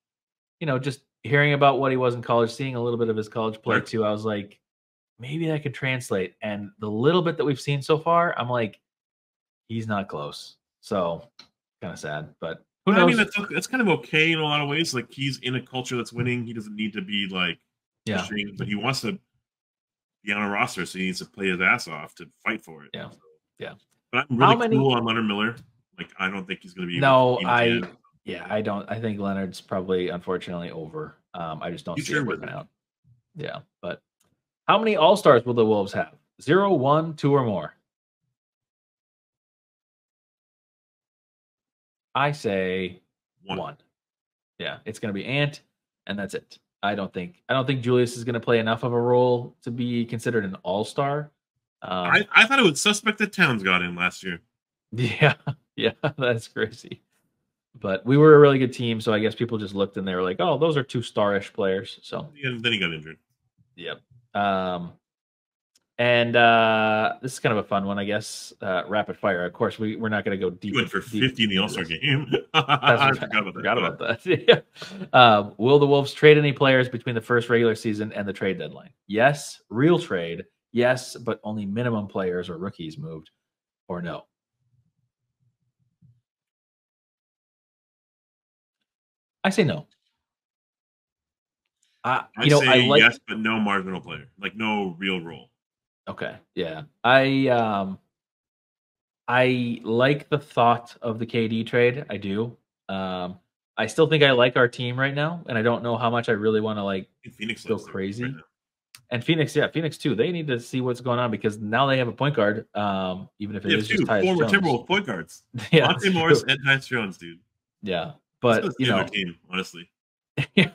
just hearing about what he was in college, seeing a little bit of his college play too, I was like, maybe that could translate. And the little bit that we've seen so far, I'm like, he's not close. So kind of sad, but who knows? I mean, that's kind of okay in a lot of ways. Like he's in a culture that's winning. He doesn't need to be like pushing, but he wants to be on a roster, so he needs to play his ass off to fight for it. Yeah, so. Yeah. But I'm really cool on Leonard Miller. Like I don't think he's going to be. I don't. I think Leonard's probably unfortunately over. I just don't see it working out. Yeah, but how many All-Stars will the Wolves have? 0, 1, 2, or more? I say 1. Yeah, it's going to be Ant, and that's it. I don't think Julius is going to play enough of a role to be considered an All-Star. I thought it was suspect that Towns got in last year. Yeah, that's crazy. But we were a really good team, so I guess people just looked and they were like, "Oh, those are 2 star-ish players." So then he got injured. Yep. And this is kind of a fun one, I guess. Rapid fire. Of course, we're not going to go You deep went for deep 50 in the into All-Star this. game. That's I what I forgot about that. forgot Go ahead. about that. Will the Wolves trade any players between the first regular season and the trade deadline? Yes, real trade. Yes, but only minimum players or rookies moved, or no. I say no. I You know, say I like. yes, but no marginal player, like no real role. Okay, yeah, I like the thought of the KD trade. I do. Um, I still think I like our team right now, and I don't know how much I really want to like I think Phoenix go likes their team right crazy. now. And Phoenix, yeah, Phoenix too. They need to see what's going on because now they have a point guard, even if They it have is just two Tyus former Jones. Timberwolves point guards, Yeah, that's Monte Morris true. and Tyus Jones, dude. Yeah, Let's go but save their team, honestly. yeah,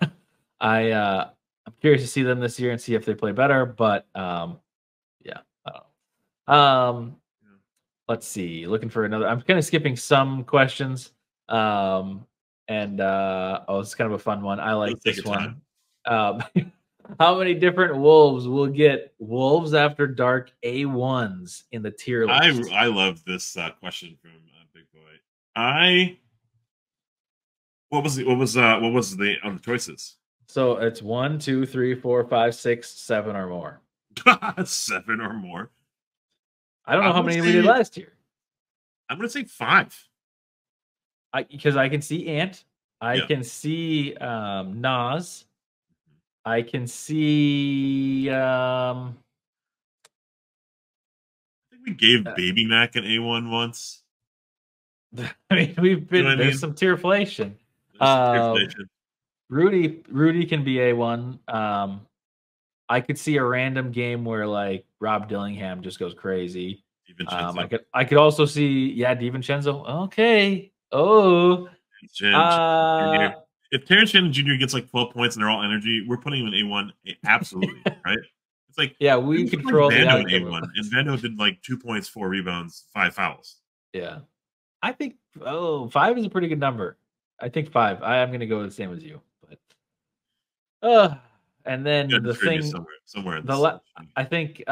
I'm curious to see them this year and see if they play better. But yeah, I don't know. Yeah. Let's see. Looking for another. I'm kind of skipping some questions. Um, and it's kind of a fun one. I Let's like take this your time. one. Um, how many different wolves will get Wolves After Dark A1s in the tier list? I love this question from Big Boy. I what was the on the choices? So it's 1, 2, 3, 4, 5, 6, 7 or more. 7 or more. I don't know I'm how gonna many we did say last year. I'm gonna say 5. Because I can see Ant, I Yeah. can see Nas, I can see I think we gave uh, Baby Mac an A1 once. I mean, we've You know what been I there's mean? some tierflation. There's some Um, inflation. Rudy can be A1. I could see a random game where like Rob Dillingham just goes crazy. DiVincenzo. I could also see DiVincenzo. Okay. Oh, Shannon uh, Jr. If Terrence Shannon Jr. gets like 12 points and they're all energy, we're putting him in A1. Absolutely, right? It's like yeah, we we can put like control the Vando in outcome of A1, and this. Vando did like 2 points, 4 rebounds, 5 fouls. Yeah, I think 5 is a pretty good number. I think 5. I am gonna go the same as you, but uh, and You then got the to trade me thing, somewhere in the this. la- I think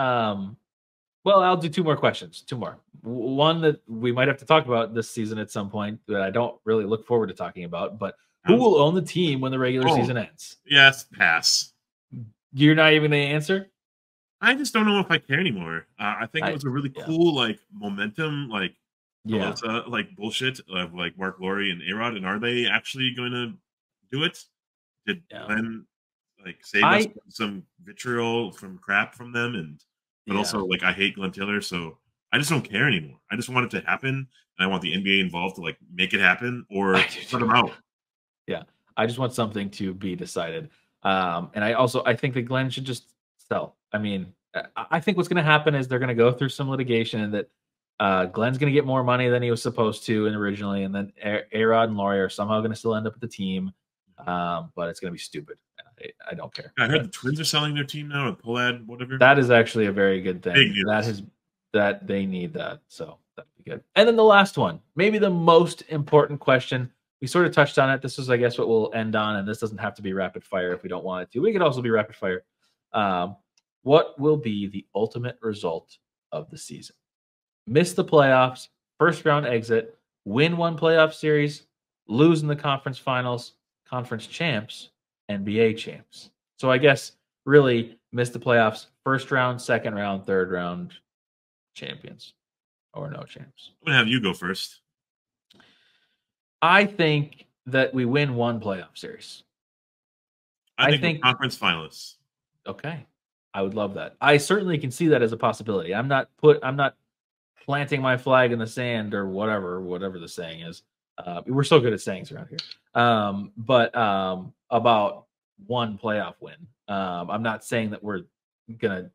well, I'll do 2 more questions. 2 more. One that we might have to talk about this season at some point that I don't really look forward to talking about, but who Sounds will own the team when the regular oh season ends? yes, pass. You're not even gonna answer? I just don't know if I care anymore. I think it I was a really Yeah. cool like momentum, like Yeah. Pelosa, like bullshit of like Mark Laurie and Arod, and are they actually going to do it? Did Yeah. Glenn like save us I from some vitriol from crap from them? But Yeah. also like I hate Glenn Taylor, so I just don't care anymore. I just want it to happen, and I want the NBA involved to like make it happen I or do put too. them out. Yeah. I just want something to be decided. And I think that Glenn should just sell. I mean, I think what's gonna happen is they're gonna go through some litigation and that Glenn's gonna get more money than he was supposed to and originally, and then Rod and Laurie are somehow gonna still end up with the team. But it's gonna be stupid. I don't care. I heard But the Twins are selling their team now, with Polad, whatever. that is actually a very good Big thing. news. That they need that. So that'd be good. And then the last one, maybe the most important question. We sort of touched on it. This is, I guess, what we'll end on, and this doesn't have to be rapid fire if we don't want it to. We could also be rapid fire. Um, what will be the ultimate result of the season? Miss the playoffs, first round exit, win one playoff series, lose in the conference finals, conference champs, NBA champs. So I guess really miss the playoffs, first round, second round, third round champions or no champs. I'm gonna have you go first. I think that we win one playoff series. I I think we're think conference finalists. okay. I would love that. I certainly can see that as a possibility. I'm not planting my flag in the sand or whatever the saying is. We're so good at sayings around here. But about one playoff win. I'm not saying that we're gonna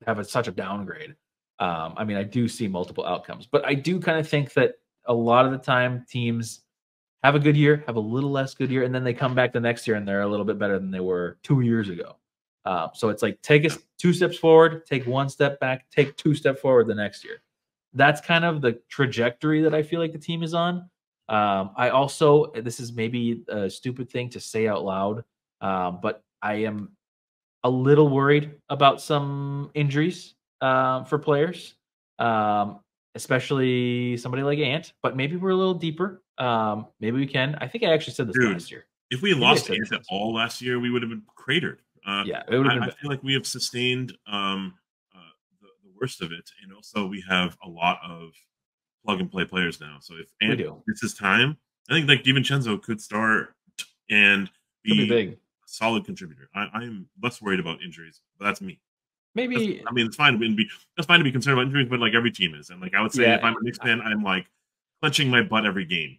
have such a downgrade. I mean, I do see multiple outcomes, but I do kind of think that a lot of the time teams have a good year, have a little less good year, and then they come back the next year and they're a little bit better than they were 2 years ago. So it's like take us 2 steps forward, take 1 step back, take 2 steps forward the next year. That's kind of the trajectory that I feel like the team is on. I also, this is maybe a stupid thing to say out loud, but I am a little worried about some injuries. for players, especially somebody like Ant. But maybe we're a little deeper. Maybe we can. I think I actually said this Dude, last year. if we Maybe I lost said this Ant at last year. all last year, we would have been cratered. Yeah, it would have been I bad. feel like we have sustained the worst of it, and also we have a lot of plug and play players now. So if We Ant do. this is time, I think like DiVincenzo could start and Could be be big. a solid contributor. I'm less worried about injuries, but that's me. Maybe. I mean, it's fine to be concerned about injuries, but like every team is. And like I would say, if Yeah. I'm a Knicks fan, I'm like clenching my butt every game.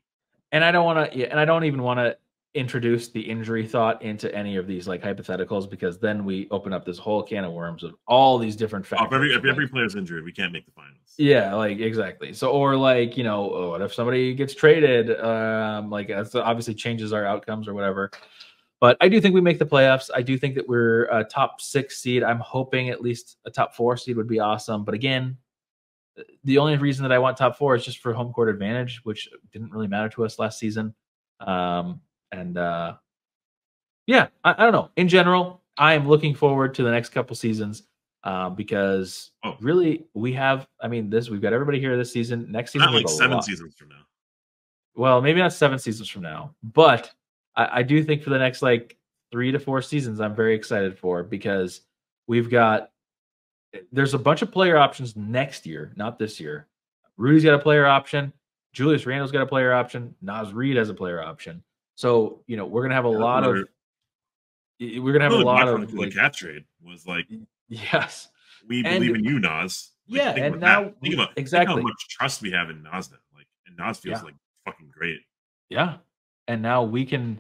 And I don't want to. Yeah, and I don't even want to introduce the injury thought into any of these like hypotheticals because then we open up this whole can of worms of all these different Oh, if factors. every player's injured, we can't make the finals. Yeah, like exactly. So, or like what if somebody gets traded? Like that obviously changes our outcomes or whatever. But I do think we make the playoffs. I do think that we're a top 6 seed. I'm hoping at least a top 4 seed would be awesome. But again, the only reason that I want top 4 is just for home court advantage, which didn't really matter to us last season. And yeah, I don't know. In general, I am looking forward to the next couple seasons because really we have. I mean, we've got everybody here this season. Next season, Not we have like a 7 lot. seasons from now. Well, maybe not 7 seasons from now, but I do think for the next like 3 to 4 seasons, I'm very excited for because there's a bunch of player options next year, not this year. Rudy's got a player option. Julius Randle's got a player option. Naz Reid has a player option. So we're gonna have a lot of. We're gonna have a lot of like cat trade was like yes. We believe in you, Naz. Like, yeah, think and about now that. Think how much trust we have in Naz now. Like, and Naz feels like fucking great. Yeah, and now we can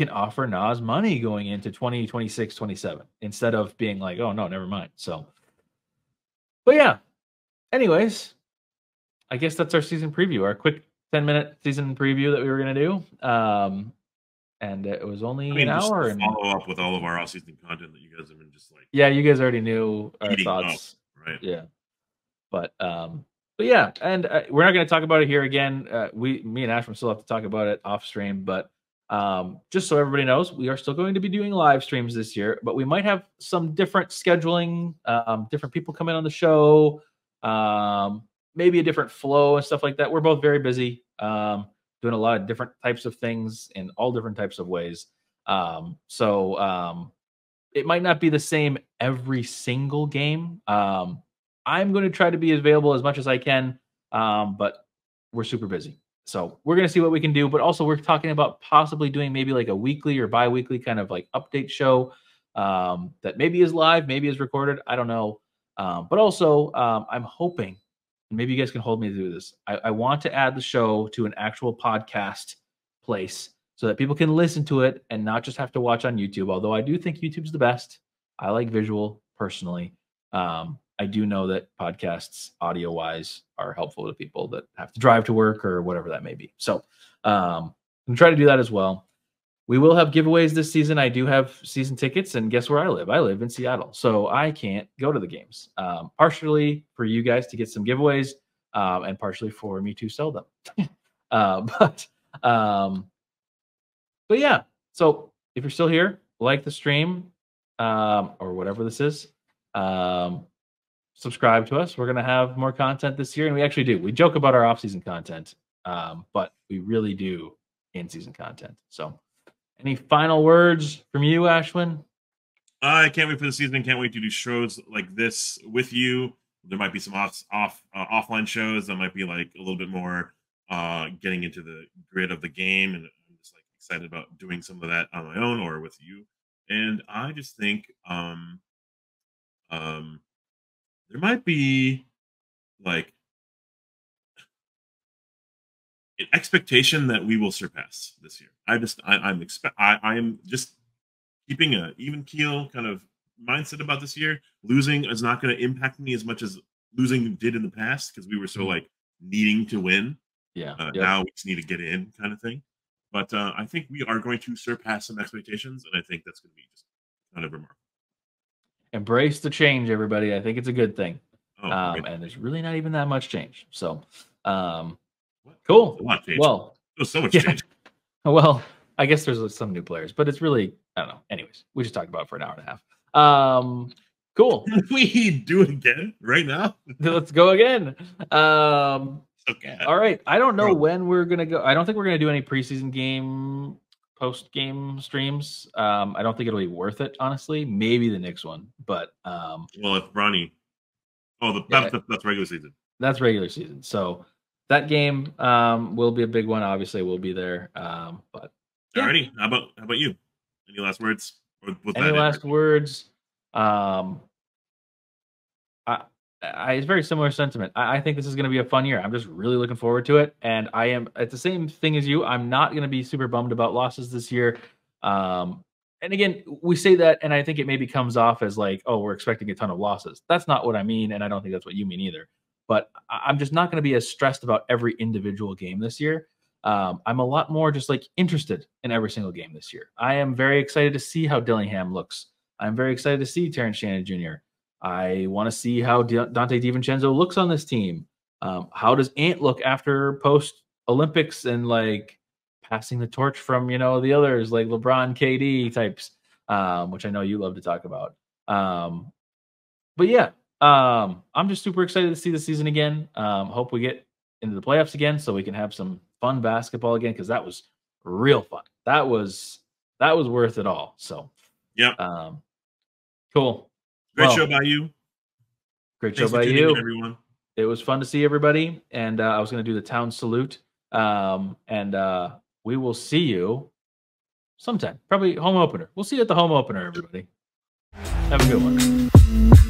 offer Naz money going into 2026, 27 instead of being like, oh no, never mind. So, but yeah. Anyways, I guess that's our season preview. Our quick 10-minute season preview that we were gonna do. And it was only an hour. And follow up with all of our off-season content that you guys have been just like. Yeah, you guys already knew our thoughts, right? Yeah, but yeah, and we're not going to talk about it here again. Me and Ashman still have to talk about it off stream, but just so everybody knows, we are still going to be doing live streams this year, but we might have some different scheduling, different people come in on the show, maybe a different flow and stuff like that. We're both very busy. Doing a lot of different types of things in all different types of ways. So it might not be the same every single game. I'm going to try to be available as much as I can, but we're super busy. So we're going to see what we can do. But also we're talking about possibly doing maybe like a weekly or bi-weekly kind of like update show that maybe is live, maybe is recorded. I don't know. But also I'm hoping, maybe you guys can hold me to do this. I want to add the show to an actual podcast place so that people can listen to it and not just have to watch on YouTube. Although I do think YouTube's the best. I like visual personally. I do know that podcasts audio wise are helpful to people that have to drive to work or whatever that may be. So I'm going to try to do that as well. We will have giveaways this season. I do have season tickets, and guess where I live? I live in Seattle, so I can't go to the games. Partially for you guys to get some giveaways, and partially for me to sell them. But yeah. So if you're still here, like the stream, or whatever this is, subscribe to us. We're gonna have more content this year, and we actually do. We joke about our off-season content, but we really do in-season content. So. Any final words from you, Ashwin? I can't wait for the season. Can't wait to do shows like this with you. There might be some offline shows that might be like a little bit more getting into the grid of the game, and I'm just like excited about doing some of that on my own or with you. And I just think there might be like an expectation that we will surpass this year. I'm just keeping an even keel kind of mindset about this year. Losing is not going to impact me as much as losing did in the past because we were so like needing to win. Yeah. Now we just need to get in kind of thing. But I think we are going to surpass some expectations, and I think that's going to be just kind of remarkable. Embrace the change, everybody. I think it's a good thing. And there's really not even that much change. So cool. A lot of change. Well, there's so much change. Well, I guess there's some new players, but it's really, I don't know. Anyways, we just talked about it for an hour and a half. Cool. Can we do it again right now? Let's go again. Okay. All right. I don't know Bro. when we're gonna go. I don't think we're gonna do any preseason game post game streams. I don't think it'll be worth it, honestly. Maybe the next one, but Well, if Ronnie, yeah, that's regular season. that's regular season. So that game will be a big one. Obviously, we'll be there. But yeah. Alrighty. How about you? Any last words? Or was Any that it? last words? Um, it's very similar sentiment. I think this is going to be a fun year. I'm just really looking forward to it, and I am. It's the same thing as you. I'm not going to be super bummed about losses this year. And again, we say that, and I think it maybe comes off as like, oh, we're expecting a ton of losses. That's not what I mean, and I don't think that's what you mean either. But I'm just not going to be as stressed about every individual game this year. I'm a lot more just like interested in every single game this year. I am very excited to see how Dillingham looks. I'm very excited to see Terrence Shannon Jr. I want to see how Dante DiVincenzo looks on this team. How does Ant look after post Olympics and like passing the torch from the others like LeBron, KD types, which I know you love to talk about. But yeah, I'm just super excited to see the season again. Hope we get into the playoffs again so we can have some fun basketball again because that was real fun. That was worth it all. So Yeah. Cool. Great show by you. Great Thanks show by for tuning in, you. everyone. It was fun to see everybody. And I was going to do the town salute. And we will see you sometime. Probably home opener. We'll see you at the home opener, everybody. Have a good one.